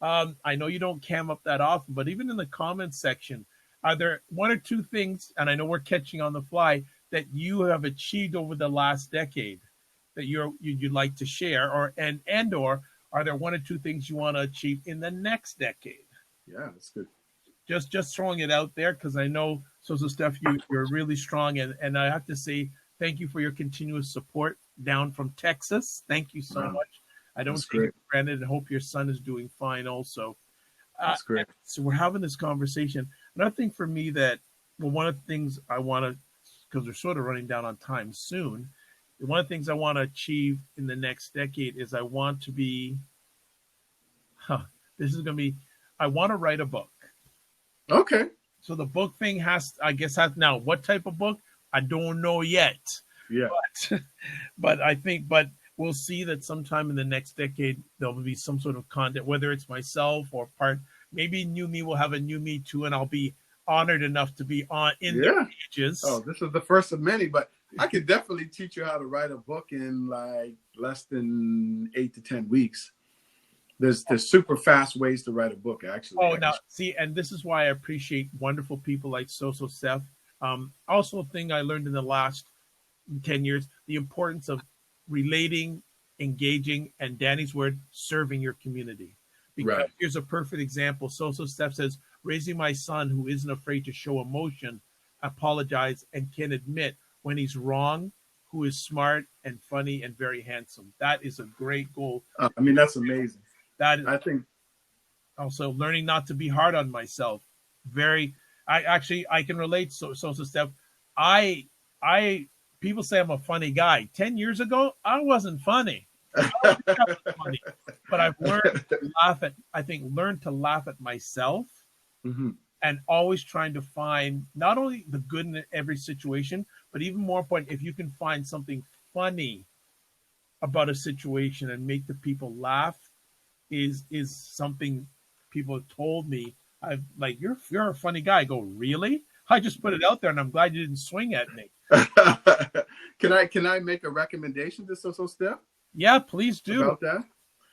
I know you don't cam up that often, but even in the comments section, are there one or two things, and I know we're catching on the fly, that you have achieved over the last decade that you'd like to share, or are there one or two things you want to achieve in the next decade? Yeah, that's good. Just throwing it out there because I know So Steph, you're really strong, and I have to say thank you for your continuous support down from Texas. Thank you so much. I don't take it for granted, and hope your son is doing fine also. That's great. So we're having this conversation. Another thing for me one of the things I want to, because we're sort of running down on time soon, one of the things I want to achieve in the next decade is I want to be, I want to write a book. Okay. So the book thing has now, what type of book? I don't know yet. Yeah. But we'll see that sometime in the next decade, there'll be some sort of content, whether it's myself or maybe New Me will have a New Me too, and I'll be honored enough to be on in their pages. Oh, this is the first of many, but I could definitely teach you how to write a book in like less than 8 to 10 weeks. There's super fast ways to write a book, actually. Oh, now see, and this is why I appreciate wonderful people like So Steph. Also, a thing I learned in the last 10 years, the importance of relating, engaging, and Danny's word, serving your community. Because here's a perfect example. So Steph says, raising my son who isn't afraid to show emotion, apologize, and can admit when he's wrong, who is smart and funny and very handsome. That is a great goal. I mean, that's amazing. I think also learning not to be hard on myself. I can relate. So Steph, people say I'm a funny guy. 10 years ago, I wasn't funny. But I've learned to laugh at myself, and always trying to find not only the good in every situation, but even more important, if you can find something funny about a situation and make the people laugh, is something people have told me. I've like, you're a funny guy. I go, really? I just put it out there, and I'm glad you didn't swing at me. Can I make a recommendation to So Steph? Yeah, please do. About that?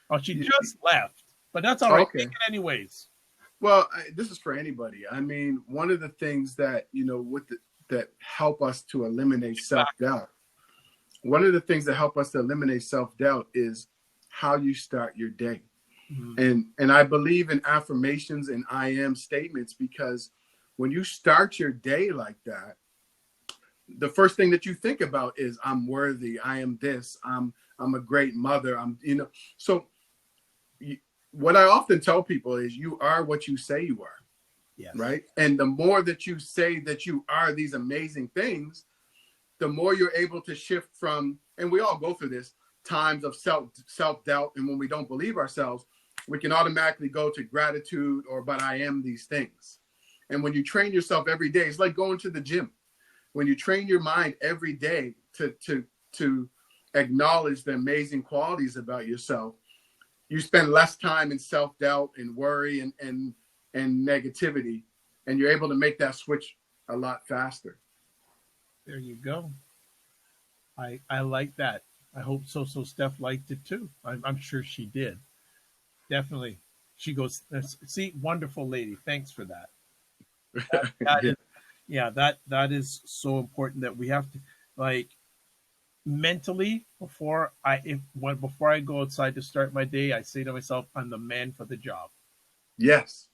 Oh, she just left, but that's all right. Okay. Take it anyways. Well, this is for anybody. I mean, one of the things that that help us to eliminate self-doubt. One of the things that help us to eliminate self-doubt is how you start your day. And I believe in affirmations and I am statements, because when you start your day like that, the first thing that you think about is I'm worthy. I am this. I'm a great mother. So what I often tell people is you are what you say you are. Yes. Right. And the more that you say that you are these amazing things, the more you're able to shift from, and we all go through this, times of self-doubt. And when we don't believe ourselves, we can automatically go to gratitude but I am these things. And when you train yourself every day, it's like going to the gym. When you train your mind every day to acknowledge the amazing qualities about yourself, you spend less time in self-doubt and worry and and negativity, and you're able to make that switch a lot faster. There you go. I like that. I hope so. Steph liked it too. I'm sure she did. Definitely. She goes, see, wonderful lady. Thanks for that. That Yeah. is, yeah, that is so important that we have to, like, mentally, before I go outside to start my day, I say to myself, I'm the man for the job. Yes.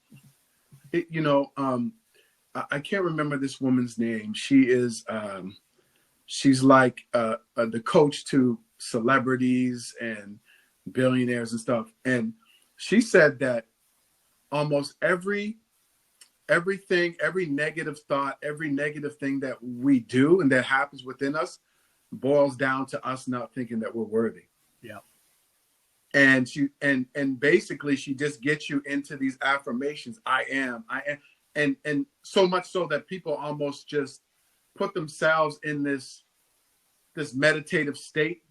I can't remember this woman's name. She's like the coach to celebrities and billionaires and stuff. And she said that almost every negative thought, every negative thing that we do and that happens within us boils down to us not thinking that we're worthy. Yeah. And basically she just gets you into these affirmations. I am. And so much so that people almost just put themselves in this meditative state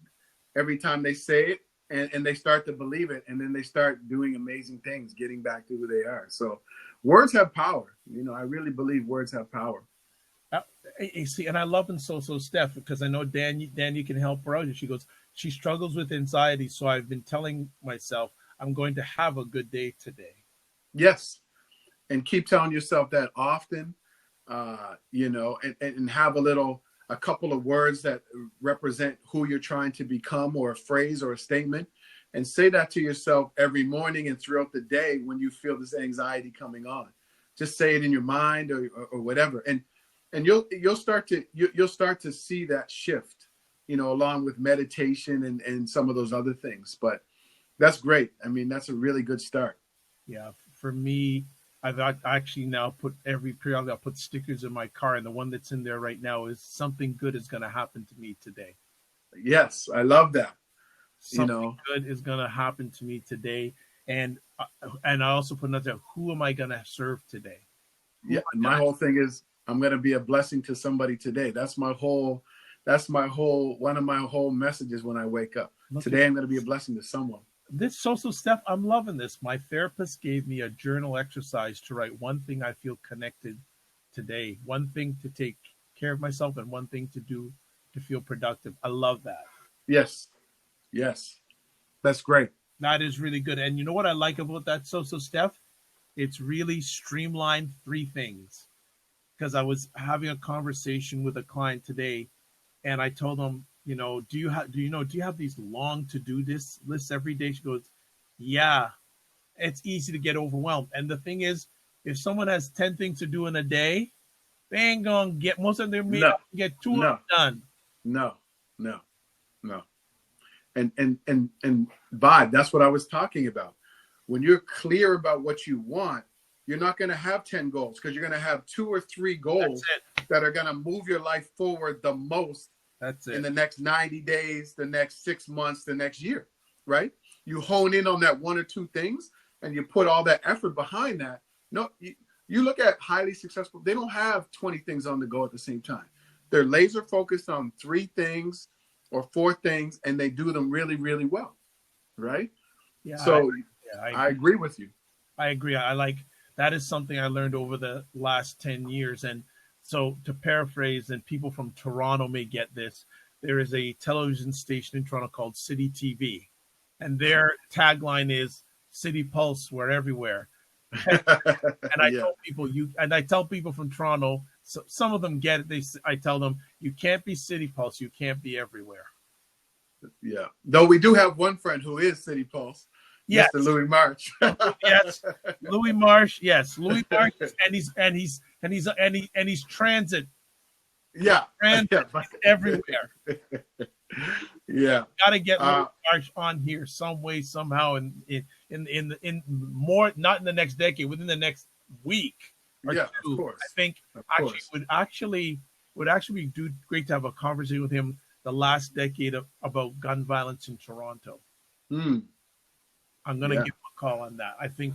every time they say it, and they start to believe it, and then they start doing amazing things, getting back to who they are. So words have power. I really believe words have power. See, and I love and so Steph, because I know Dan, you can help her out. And she goes, she struggles with anxiety, so I've been telling myself I'm going to have a good day today. Yes, and keep telling yourself that often, and have a couple of words that represent who you're trying to become, or a phrase or a statement, and say that to yourself every morning and throughout the day when you feel this anxiety coming on. Just say it in your mind or whatever, and you'll start to see that shift, along with meditation and some of those other things. But that's great. I mean, that's a really good start. Yeah, for me, I've actually now put every period, I'll put stickers in my car, and the one that's in there right now is something good is going to happen to me today. Yes, I love that. Something good is going to happen to me today, and I also put another. Who am I going to serve today? Yeah, my whole thing is I'm going to be a blessing to somebody today. That's my whole one of my whole messages when I wake up. Today I'm going to be a blessing to someone. This social step, I'm loving this. My therapist gave me a journal exercise to write one thing I feel connected today, one thing to take care of myself, and one thing to do to feel productive. I love that. Yes. That's great. That is really good. And you know what I like about that social step? It's really streamlined 3 things. Because I was having a conversation with a client today, and I told them, do you have these long to-do lists every day? She goes, yeah, it's easy to get overwhelmed. And the thing is, if someone has 10 things to do in a day, they ain't gonna get most of them. Get 2 of them done. No. And vibe. That's what I was talking about. When you're clear about what you want, you're not going to have 10 goals, because you're going to have 2 or 3 goals that are going to move your life forward the most. That's it. In the next 90 days, the next 6 months, the next year, right? You hone in on that 1 or 2 things, and you put all that effort behind that. No, you look at highly successful, they don't have 20 things on the go at the same time. They're laser focused on 3 things or 4 things, and they do them really, really well, right? Yeah. So I agree with you. I agree. That is something I learned over the last 10 years. And so, to paraphrase, and people from Toronto may get this, there is a television station in Toronto called City TV. And their tagline is City Pulse, we're everywhere. And I tell people from Toronto, so some of them get it. I tell them, you can't be City Pulse, you can't be everywhere. Yeah. Though we do have one friend who is City Pulse. Yes. Mr. Louis March. Yes. Louis March. Yes. Louis March. And he's transit. Yeah. Transit everywhere. Yeah. Got to get Louis March on here some way, somehow, in more, not in the next decade, within the next week or 2. Of course. I think would actually be great to have a conversation with him the last decade about gun violence in Toronto. I'm going to give him a call on that. I think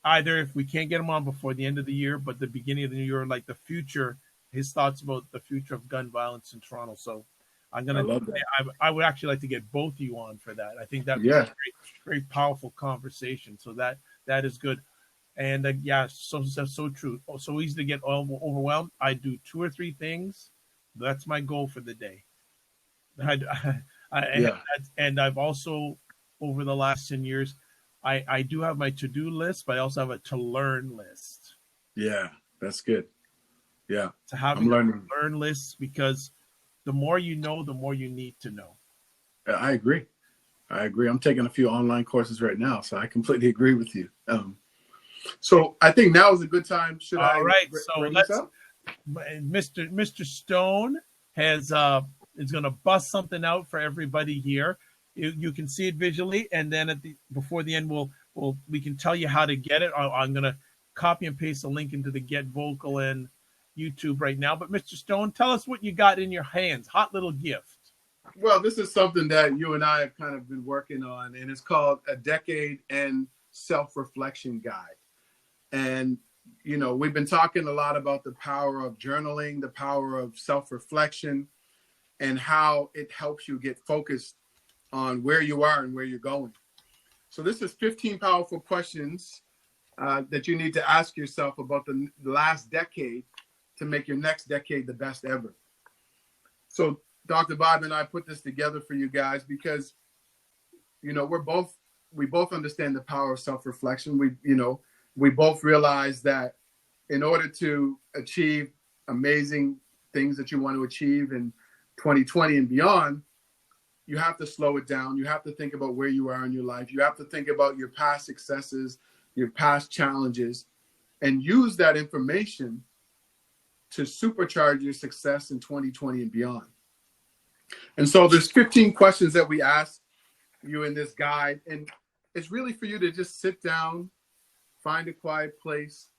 either if we can't get him on before the end of the year, but the beginning of the new year, like the future, his thoughts about the future of gun violence in Toronto. So I'm going to, I would actually like to get both of you on for that. I think that would be a very, very powerful conversation. So that is good. And yeah, so true. Oh, so easy to get overwhelmed. I do 2 or 3 things. That's my goal for the day. I, Yeah. and I've also, over the last 10 years, I do have my to-do list, but I also have a to-learn list. Yeah. That's good. Yeah. To I'm having a learning. learn list, because the more you know, the more you need to know. I agree. I agree. I'm taking a few online courses right now, so I completely agree with you. So I think now is a good time. Should All I right, so bring this let's. up? Mr. Stone has is going to bust something out for everybody here. You can see it visually, and then before the end, we can tell you how to get it. I'm going to copy and paste a link into the Get Vocal and YouTube right now. But Mr. Stone, tell us what you got in your hands. Hot little gift. Well, this is something that you and I have kind of been working on, and it's called A Decade and Self-Reflection Guide. And, we've been talking a lot about the power of journaling, the power of self-reflection, and how it helps you get focused on where you are and where you're going. So this is 15 powerful questions that you need to ask yourself about the last decade to make your next decade the best ever. So Dr. Bob and I put this together for you guys because, we both understand the power of self-reflection. We both realize that in order to achieve amazing things that you want to achieve in 2020 and beyond, you have to slow it down. You have to think about where you are in your life. You have to think about your past successes, your past challenges, and use that information to supercharge your success in 2020 and beyond. And so there's 15 questions that we ask you in this guide. And it's really for you to just sit down, find a quiet place,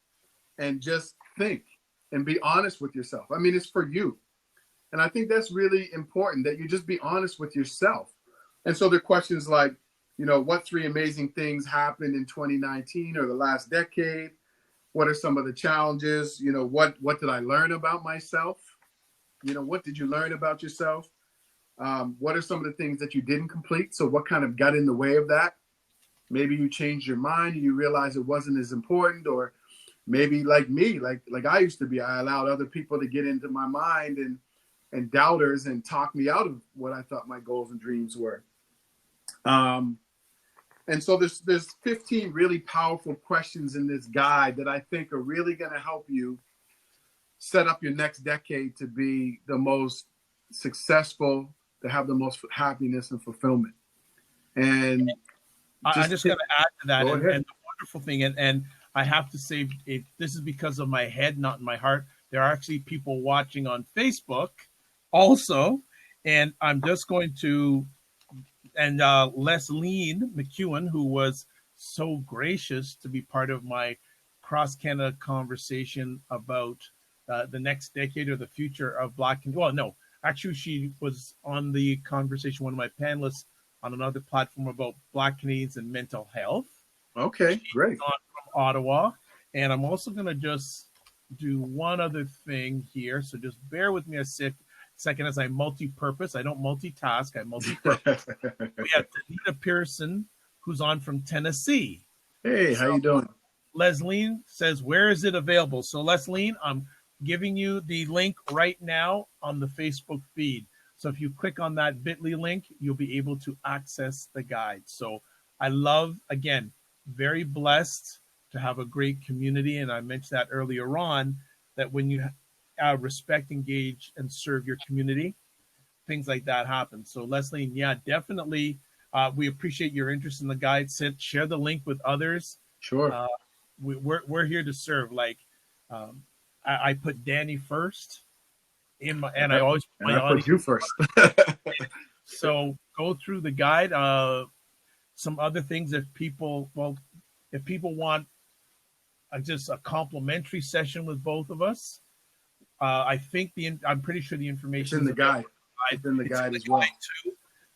and just think and be honest with yourself. I mean, it's for you. And I think that's really important, that you just be honest with yourself. And so there are questions like, what 3 amazing things happened in 2019 or the last decade? What are some of the challenges? What did I learn about myself? What did you learn about yourself? What are some of the things that you didn't complete? So what kind of got in the way of that? Maybe you changed your mind and you realized it wasn't as important, or maybe like me, like I used to be, I allowed other people to get into my mind and doubters and talk me out of what I thought my goals and dreams were. And so there's 15 really powerful questions in this guide that I think are really going to help you set up your next decade to be the most successful, to have the most happiness and fulfillment. And I just got to add to that, and the wonderful thing, and I have to say, this is because of my head, not in my heart. There are actually people watching on Facebook also, and I'm just going to, and Lesleen McEwen, who was so gracious to be part of my cross Canada conversation about the next decade or the future of Black. Well, no, actually, she was on the conversation, one of my panelists on another platform about Black Canadians and mental health. Okay, great. She's on from Ottawa, and I'm also going to just do one other thing here. So just bear with me a second as I multi-purpose. I don't multitask. I multi-purpose. We have Danita Pearson, who's on from Tennessee. Hey, how you doing? Leslie says, where is it available? So Leslie, I'm giving you the link right now on the Facebook feed. So if you click on that bit.ly link, you'll be able to access the guide. So I love, again, very blessed to have a great community. And I mentioned that earlier on, that when you respect, engage, and serve your community, things like that happen. So Leslie, yeah, definitely. We appreciate your interest in the guide. Share the link with others. Sure. We're here to serve. Like I put Danny first in my, and I always put my audience. Put you first. So go through the guide. Some other things, if people want just a complimentary session with both of us, I think I'm pretty sure the information is in the guide. It's in the guide as well. Too.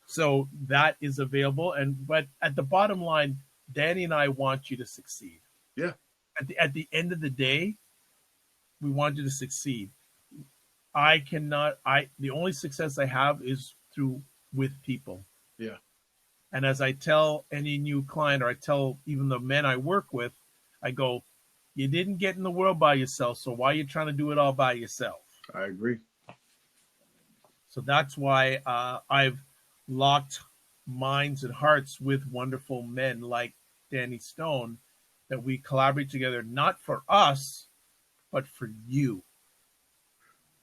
So that is available. But at the bottom line, Danny and I want you to succeed. Yeah. At the end of the day, we want you to succeed. The only success I have is with people. Yeah. And as I tell any new client, or I tell even the men I work with, I go, You didn't get in the world by yourself, so why are you trying to do it all by yourself? I agree. So that's why I've locked minds and hearts with wonderful men like Danny Stone, that we collaborate together, not for us, but for you.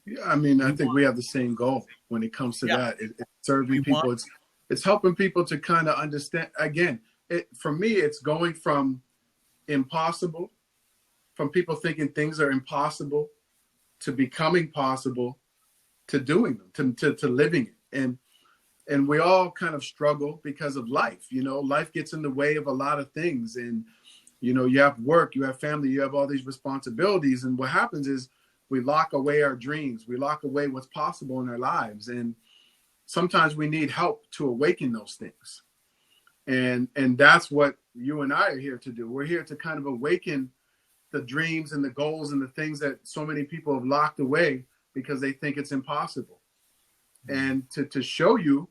Yeah, I mean, I We think want, we have the same goal when it comes to yeah, that. It's serving we want, people. It's helping people to kind of understand. Again, for me, it's going from impossible, from people thinking things are impossible, to becoming possible, to doing them, to living it. And we all kind of struggle because of life. You know, life gets in the way of a lot of things, and you know, you have work, you have family, you have all these responsibilities, and what happens is we lock away our dreams, we lock away what's possible in our lives, and sometimes we need help to awaken those things. And that's what you and I are here to do. We're here to kind of awaken the dreams and the goals and the things that so many people have locked away because they think it's impossible, and to show you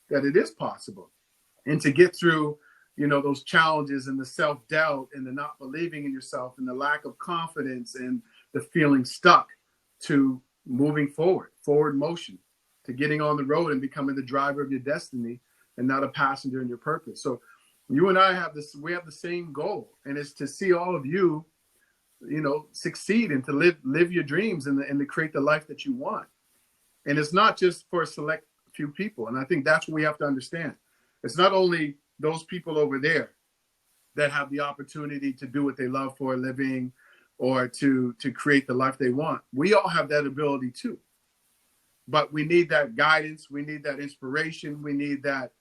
that it is possible, and to get through, you know, those challenges and the self-doubt and the not believing in yourself and the lack of confidence and the feeling stuck, to moving forward motion, to getting on the road and becoming the driver of your destiny and not a passenger in your purpose. So you and I have this, we have the same goal, and it's to see all of you, you know, succeed and to live your dreams and to create the life that you want. And it's not just for a select few people. And I think that's what we have to understand. It's not only those people over there that have the opportunity to do what they love for a living, or to create the life they want. We all have that ability too. But we need that guidance. We need that inspiration. We need that,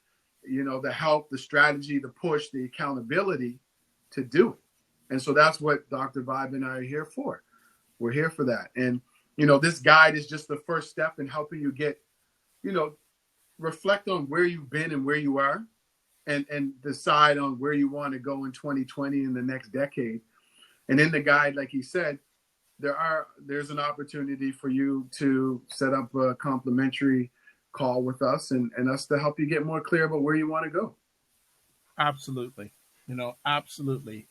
you know, the help, the strategy, the push, the accountability to do it. And so that's what Dr. Vibe and I are here for. We're here for that. And, you know, this guide is just the first step in helping you get, you know, reflect on where you've been and where you are, and decide on where you want to go in 2020 in the next decade. And in the guide, like he said, there's an opportunity for you to set up a complimentary call with us, and us to help you get more clear about where you want to go. absolutely, absolutely.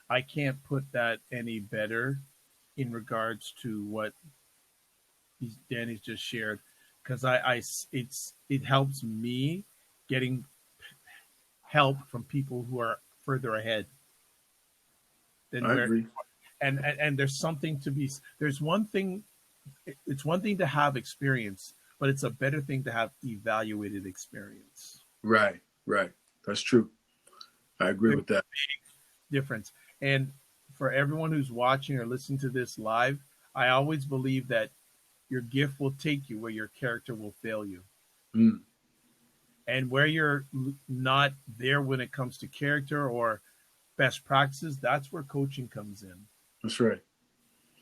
I can't put that any better in regards to what Danny's just shared, because it helps me getting help from people who are further ahead than I where, agree. and there's something to be, there's one thing, it's one thing to have experience, but it's a better thing to have evaluated experience. Right, right. That's true. I agree There's with that. a difference. And for everyone who's watching or listening to this live, I always believe that your gift will take you where your character will fail you. Mm, And where you're not there when it comes to character or best practices, that's where coaching comes in. that's right.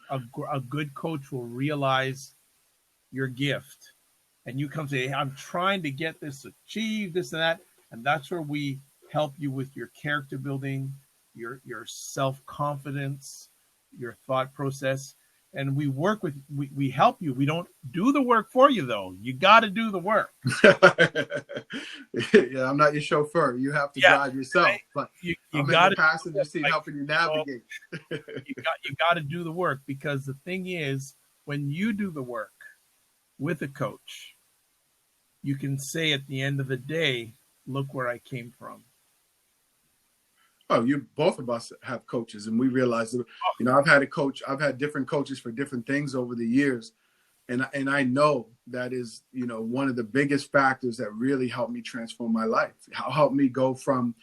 A good coach will realize your gift, and you come say, hey, I'm trying to get this, achieve this and that. And that's where we help you with your character building, your self-confidence, your thought process. And we help you. We don't do the work for you, though. You got to do the work. Yeah, I'm not your chauffeur. You have to drive yourself, Right? but You I'm in got the passenger seat like, helping you navigate. you got to do the work, because the thing is, when you do the work with a coach, you can say at the end of the day, look where I came from. Oh, you both of us have coaches, and we realize that, you know, I've had different coaches for different things over the years. And I know that is, you know, one of the biggest factors that really helped me transform my life. How helped me go from,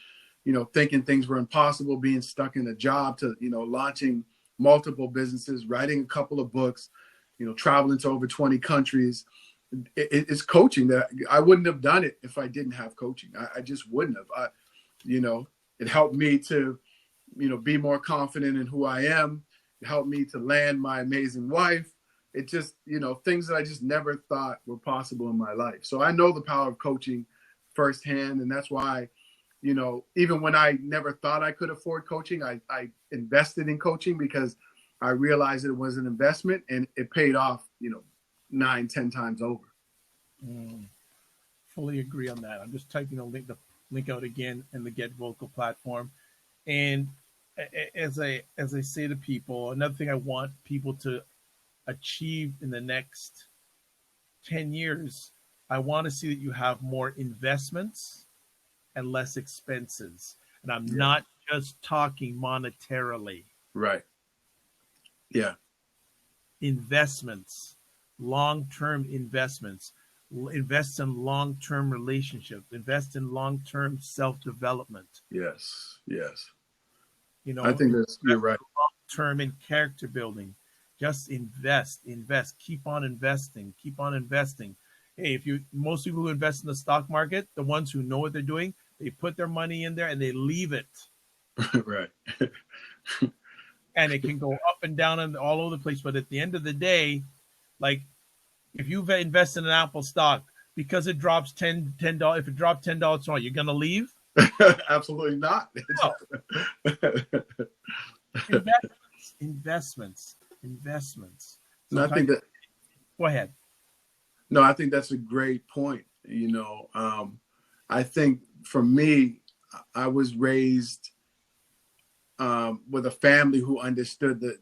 you know, thinking things were impossible, being stuck in a job, to, you know, launching multiple businesses, writing a couple of books, you know, traveling to over 20 countries. It's coaching that I wouldn't have done it if I didn't have coaching. I just wouldn't have. You know, it helped me to, you know, be more confident in who I am. It helped me to land my amazing wife. It just, you know, things that I just never thought were possible in my life. So I know the power of coaching firsthand. And that's why, you know, even when I never thought I could afford coaching, I invested in coaching, because I realized it was an investment, and it paid off, you know, 9, 10 times over. Mm, fully agree on that. I'm just typing the link out again in the Get Vocal platform. And as I say to people, another thing I want people to achieve in the next 10 years, I want to see that you have more investments and less expenses. And I'm Yeah. not just talking monetarily. Right. Yeah. Investments, long-term investments. Invest in long-term relationships. Invest in long-term self-development. Yes. Yes. You I know, think that's, you're right. long-term in character building. Just invest, keep on investing, keep on investing. Hey, if you most people who invest in the stock market, the ones who know what they're doing, they put their money in there and they leave it. Right. And it can go up and down and all over the place. But at the end of the day, like if you invest in an Apple stock because it drops $10, if it dropped $10 tomorrow, you're gonna leave? Absolutely not. No. Investments. No, I Sometimes think that, go ahead. no, I think that's a great point. You know, I think for me, I was raised with a family who understood that,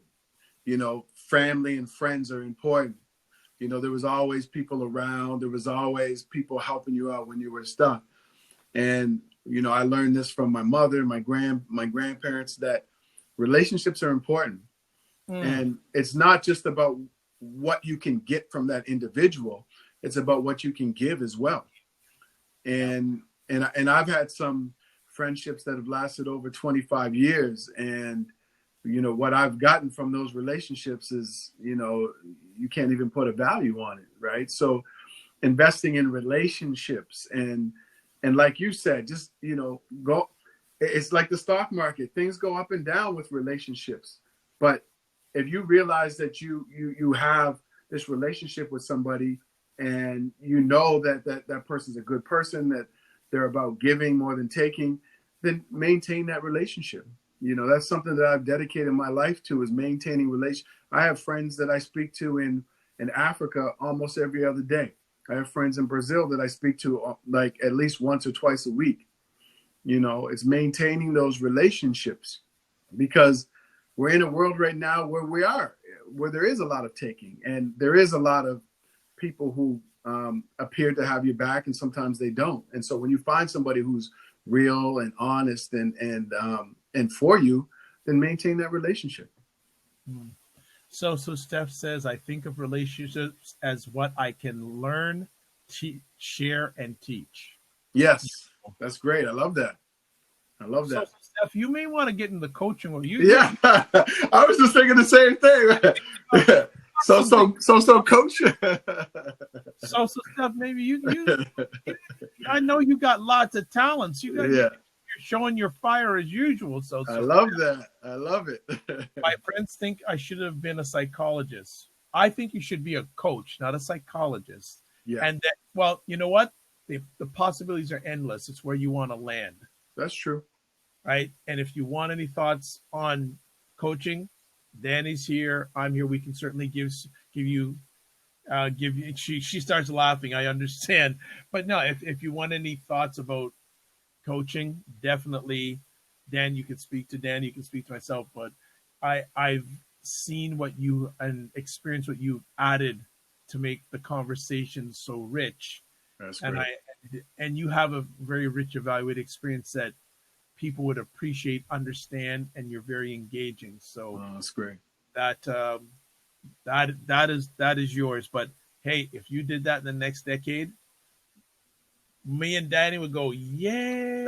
you know, family and friends are important. You know, there was always people around. There was always people helping you out when you were stuck. And, you know, I learned this from my mother, my grandparents, that relationships are important. And it's not just about what you can get from that individual. It's about what you can give as well. And I've had some friendships that have lasted over 25 years. And, you know, what I've gotten from those relationships is, you know, you can't even put a value on it. Right. So investing in relationships and like you said, just, you know, go, it's like the stock market, things go up and down with relationships. But if you realize that you have this relationship with somebody and you know that person's a good person, that they're about giving more than taking, then maintain that relationship. You know, that's something that I've dedicated my life to, is maintaining relation. I have friends that I speak to in Africa almost every other day. I have friends in Brazil that I speak to like at least once or twice a week. You know, it's maintaining those relationships, because we're in a world right now where there is a lot of taking, and there is a lot of people who appear to have your back, and sometimes they don't. And so when you find somebody who's real and honest and for you, then maintain that relationship. So Steph says, I think of relationships as what I can learn, share, and teach. Yes, that's great. I love that. I love So that. Steph, you may want to get in the coaching world. Yeah, I was just thinking the same thing. So, coach. So Steph, maybe you. I know you got lots of talents. You're showing your fire as usual. So I love that. I love it. My friends think I should have been a psychologist. I think you should be a coach, not a psychologist. Yeah. And that, well, you know what? The possibilities are endless. It's where you want to land. That's true. Right. And if you want any thoughts on coaching, Danny's here. I'm here. We can certainly give you. She starts laughing. I understand. But no, if you want any thoughts about coaching, definitely, Dan, you can speak to Dan. You can speak to myself. But I've seen what you and experienced what you've added to make the conversation so rich. That's great. And you have a very rich evaluated experience that people would appreciate, understand, and you're very engaging. So that's great. That is yours. But hey, if you did that in the next decade, me and Danny would go, yay!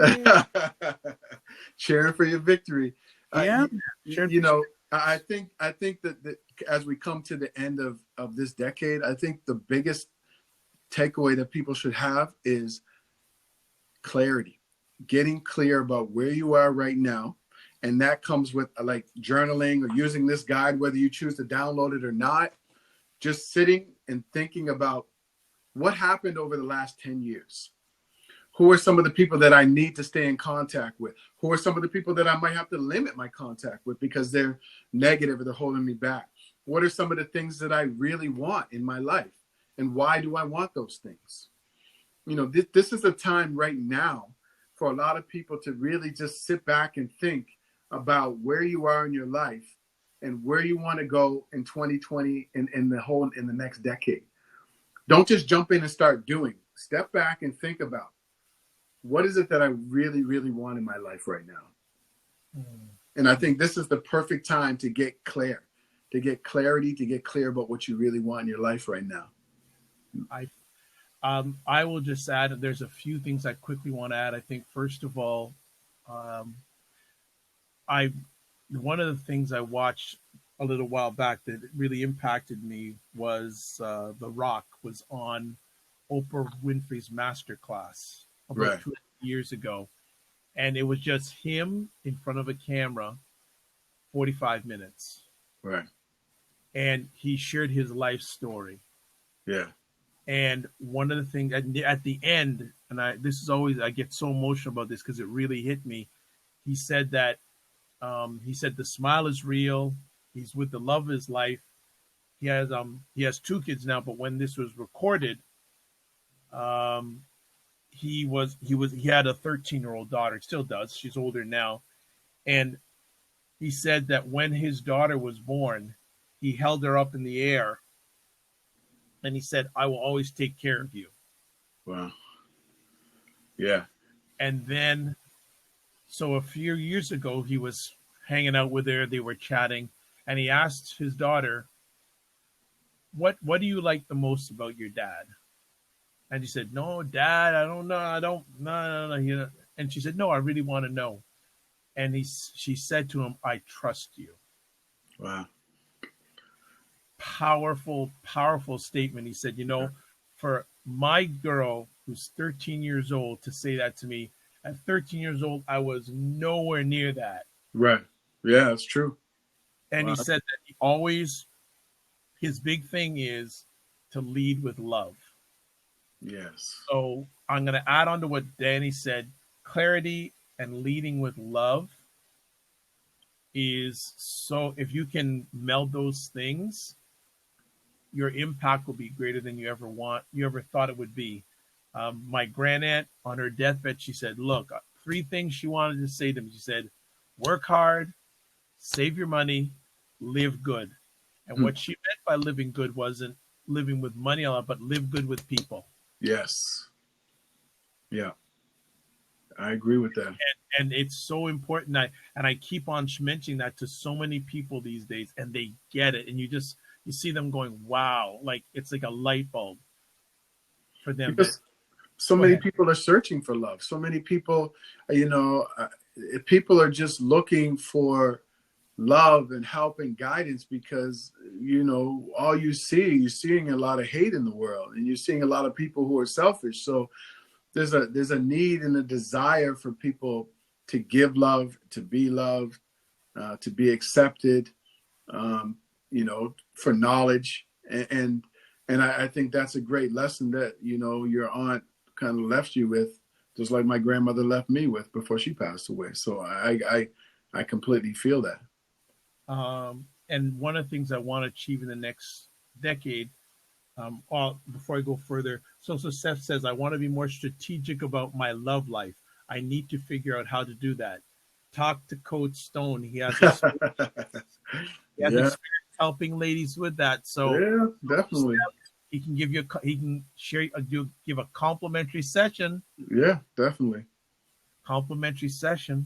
Cheering for your victory. Yeah. You know, I think that as we come to the end of this decade, I think the biggest takeaway that people should have is clarity, getting clear about where you are right now. And that comes with like journaling or using this guide, whether you choose to download it or not, just sitting and thinking about what happened over the last 10 years. Who are some of the people that I need to stay in contact with? Who are some of the people that I might have to limit my contact with because they're negative or they're holding me back? What are some of the things that I really want in my life? And why do I want those things? You know, this is a time right now for a lot of people to really just sit back and think about where you are in your life and where you want to go in 2020 and in the next decade. Don't just jump in and start doing. Step back and think about, what is it that I really, really want in my life right now? And I think this is the perfect time to get clear, to get clarity, to get clear about what you really want in your life right now. I will just add, there's a few things I quickly want to add. I think first of all, I one of the things I watched a little while back that really impacted me was The Rock was on Oprah Winfrey's masterclass about Right. 2 years ago, and it was just him in front of a camera, 45 minutes, Right. and he shared his life story. Yeah. And one of the things at the end, and I get so emotional about this because it really hit me. He said that he said the smile is real. He's with the love of his life. He has 2 kids now, but when this was recorded, he had a 13-year-old daughter. Still does. She's older now, and he said that when his daughter was born, he held her up in the air, and he said, "I will always take care of you." Wow. Yeah. And then, so a few years ago, he was hanging out with her. They were chatting, and he asked his daughter, "What do you like the most about your dad?" And she said, "No, Dad, I don't know. I don't, no. You know." And she said, "No, I really want to know." And she said to him, "I trust you." Wow. Powerful, powerful statement. He said, for my girl who's 13 years old to say that to me, at 13 years old, I was nowhere near that. Right. Yeah, that's true. And Wow. he said that his big thing is to lead with love. Yes. So I'm going to add on to what Danny said. Clarity and leading with love is, so if you can meld those things, your impact will be greater than you ever thought it would be. My grandaunt on her deathbed, she said, look, 3 things she wanted to say to me. She said, work hard, save your money, live good. And what she meant by living good wasn't living with money a lot, but live good with people. Yes. Yeah. I agree with that. And it's so important. I keep on mentioning that to so many people these days, and they get it. And you see them going, wow, like it's like a light bulb for them. Because so many people are searching for love. So many people, people are just looking for love and help and guidance because, all you're seeing a lot of hate in the world, and you're seeing a lot of people who are selfish. So there's a need and a desire for people to give love, to be loved, to be accepted, for knowledge. And I think that's a great lesson that, your aunt kind of left you with, just like my grandmother left me with before she passed away. So I completely feel that. And one of the things I want to achieve in the next decade, before I go further, so Seth says, I want to be more strategic about my love life. I need to figure out how to do that. Talk to Coach Stone. He has experience helping ladies with that. So yeah, definitely. He can give a complimentary session. Yeah, definitely. Complimentary session.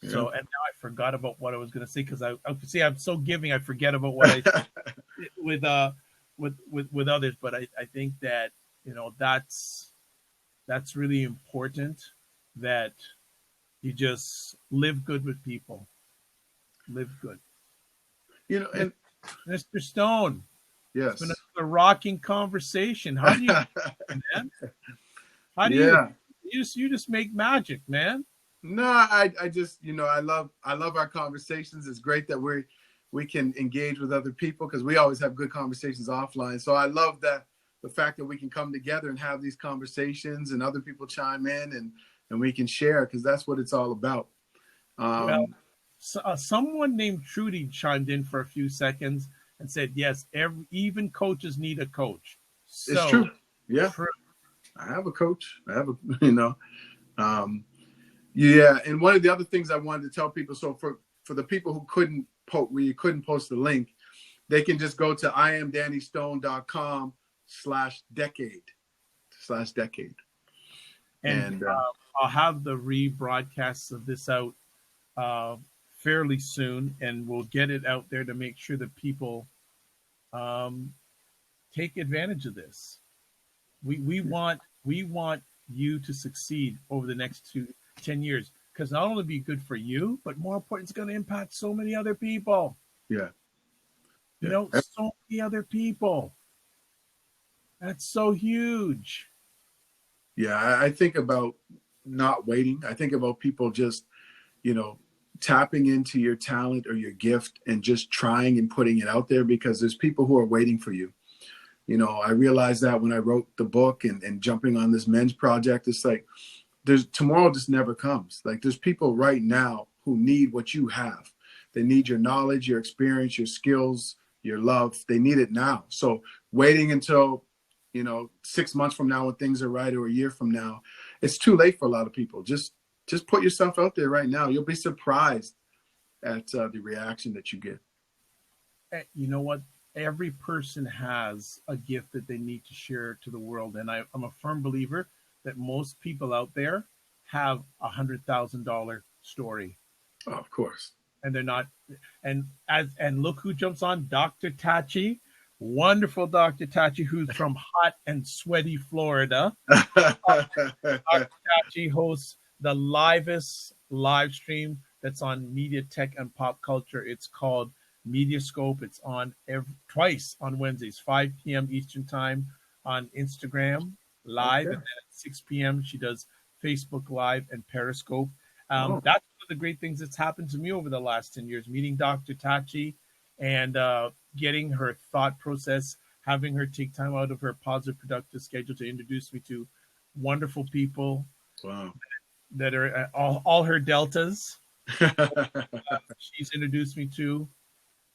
Yeah. So, and now I forgot about what I was going to say, because I'm so giving, I forget about what I with others. But I think that, that's really important, that you just live good with people. Live good. And Mr. Stone. Yes. It's been a rocking conversation. How do you, man? How do you just make magic, man? No, I just, I love our conversations. It's great that we can engage with other people, because we always have good conversations offline. So I love the fact that we can come together and have these conversations, and other people chime in, and we can share, because that's what it's all about. Someone named Trudy chimed in for a few seconds and said, yes, even coaches need a coach. So, it's true. Yeah. True. I have a coach. I have yeah. And one of the other things I wanted to tell people, so for the people who couldn't where you couldn't post the link, they can just go to iamdannystone.com/decade. And I'll have the rebroadcasts of this out fairly soon, and we'll get it out there to make sure that people take advantage of this. We want you to succeed over the next 10 years, because not only be good for you, but more important, it's going to impact so many other people. Yeah. You know, so many other people. That's so huge. Yeah, I think about not waiting. I think about people just, tapping into your talent or your gift and just trying and putting it out there, because there's people who are waiting for you. I realized that when I wrote the book and jumping on this men's project, it's like tomorrow just never comes. Like, there's people right now who need what you have. They need your knowledge, your experience, your skills, your love. They need it now. So waiting until 6 months from now when things are right, or a year from now, it's too late for a lot of people. Just put yourself out there right now. You'll be surprised at the reaction that you get. You know what? Every person has a gift that they need to share to the world. And I'm a firm believer that most people out there have $100,000 story. Oh, of course. And they're not. And look who jumps on, Dr. Tachi. Wonderful Dr. Tachi, who's from hot and sweaty Florida. Dr. Tachi hosts the livest live stream that's on media, tech, and pop culture. It's called Mediascope. It's on twice on Wednesdays, 5 p.m. Eastern time on Instagram live, and then at 6 p.m. she does Facebook Live and Periscope. That's one of the great things that's happened to me over the last 10 years, meeting Dr. Tachi and getting her thought process, having her take time out of her positive, productive schedule to introduce me to wonderful people. Wow. That are all her deltas. She's introduced me to.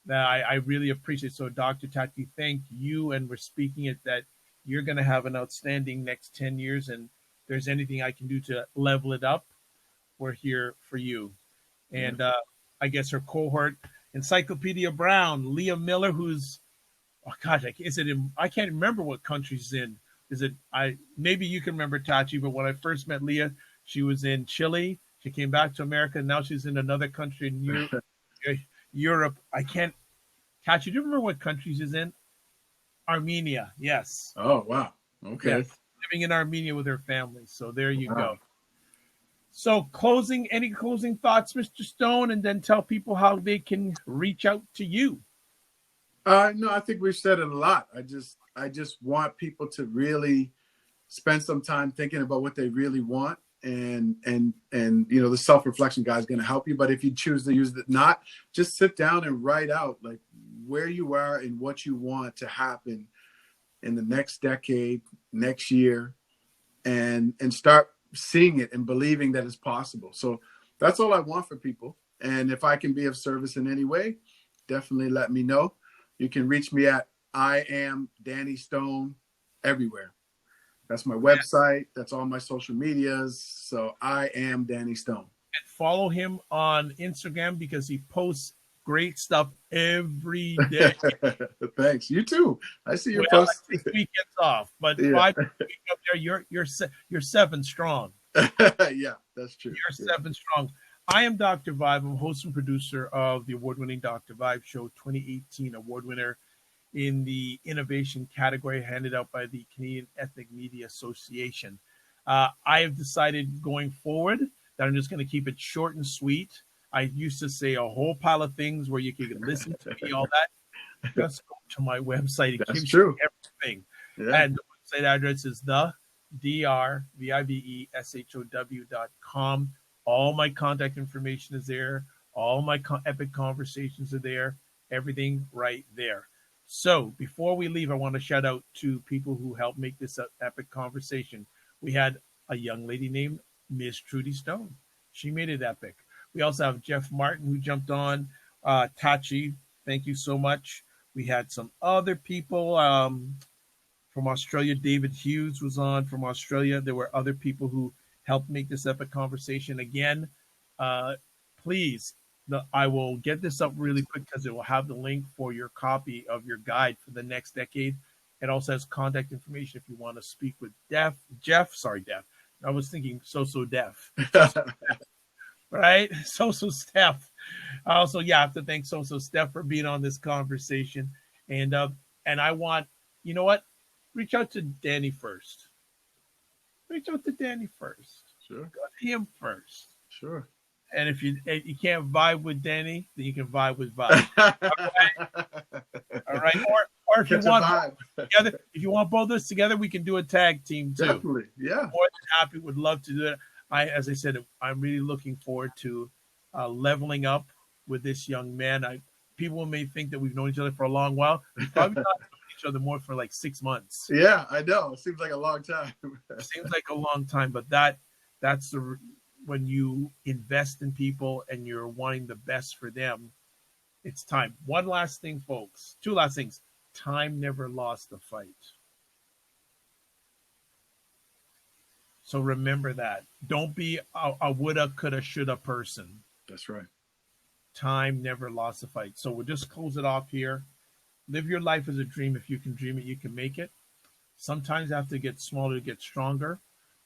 That I really appreciate. So, Dr. Tati, thank you, and we're speaking it that you're going to have an outstanding next 10 years, and if there's anything I can do to level it up, we're here for you. And I guess her cohort, Encyclopedia Brown, Leah Miller, who's, I can't remember what country she's in. Maybe you can remember, Tachi, but when I first met Leah, she was in Chile. She came back to America, and now she's in another country in Europe. I can't. Tachi, do you remember what country she's in? Armenia, yes. Oh, wow. Okay. Yes. Living in Armenia with her family. So there you go. So any closing thoughts, Mr. Stone, and then tell people how they can reach out to you. No, I think we've said it a lot. I just want people to really spend some time thinking about what they really want. And the self-reflection guide is going to help you. But if you choose to use it, not just sit down and write out like where you are and what you want to happen in the next decade, next year, and start seeing it and believing that it's possible. So that's all I want for people. And if I can be of service in any way, definitely let me know. You can reach me at I am Danny Stone everywhere. That's my website. That's all my social medias. So I am Danny Stone. And follow him on Instagram because he posts great stuff every day. Thanks. You too. I see your posts. I take weekends off, but 5 weeks up there, you're 7 strong. Yeah, that's true. You're 7 strong. I am Dr. Vibe. I'm host and producer of the award-winning Dr. Vibe Show, 2018 award winner in the innovation category handed out by the Canadian Ethnic Media Association. I have decided going forward that I'm just going to keep it short and sweet. I used to say a whole pile of things where you could listen to me, all that. Just go to my website. It gives you everything. Yeah. And the website address is thedrvibeshow.com. All my contact information is there. All my epic conversations are there. Everything right there. So before we leave, I want to shout out to people who helped make this epic conversation. We had a young lady named Miss Trudy Stone. She made it epic. We also have Jeff Martin who jumped on. Tachi, thank you so much. We had some other people from Australia. David Hughes was on from Australia. There were other people who helped make this epic conversation. Again, please I will get this up really quick because it will have the link for your copy of your guide for the next decade. It also has contact information if you want to speak with Jeff. Sorry, Jeff. I was thinking so deaf. Right? So Steph. Also, yeah, I have to thank so Steph for being on this conversation. And I want, you know what? Reach out to Danny first. Reach out to Danny first. Sure. Go to him first. Sure. And if you can't vibe with Danny, then you can vibe with Vibe. All right. Or if you want together, if you want both of us together, we can do a tag team too. Definitely. Yeah. More than happy. Would love to do it. As I said, I'm really looking forward to leveling up with this young man. People may think that we've known each other for a long while. We've probably not known each other more for like 6 months. Yeah, I know. It seems like a long time. Seems like a long time, but that's when you invest in people and you're wanting the best for them, it's time. One last thing, folks. 2 last things. Time never lost a fight. So remember that. Don't be a woulda, coulda, shoulda person. That's right. Time never lost a fight. So we'll just close it off here. Live your life as a dream. If you can dream it, you can make it. Sometimes you have to get smaller to get stronger.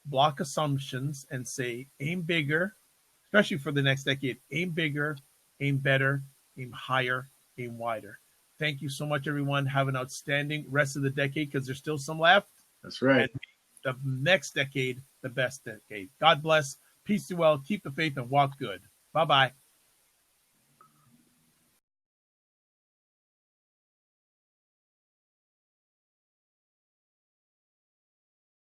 Block assumptions and say, aim bigger, especially for the next decade. Aim bigger, aim better, aim higher, aim wider. Thank you so much, everyone. Have an outstanding rest of the decade because there's still some left. That's right. And the next decade, the best decade. God bless. Peace to well. Keep the faith and walk good. Bye-bye.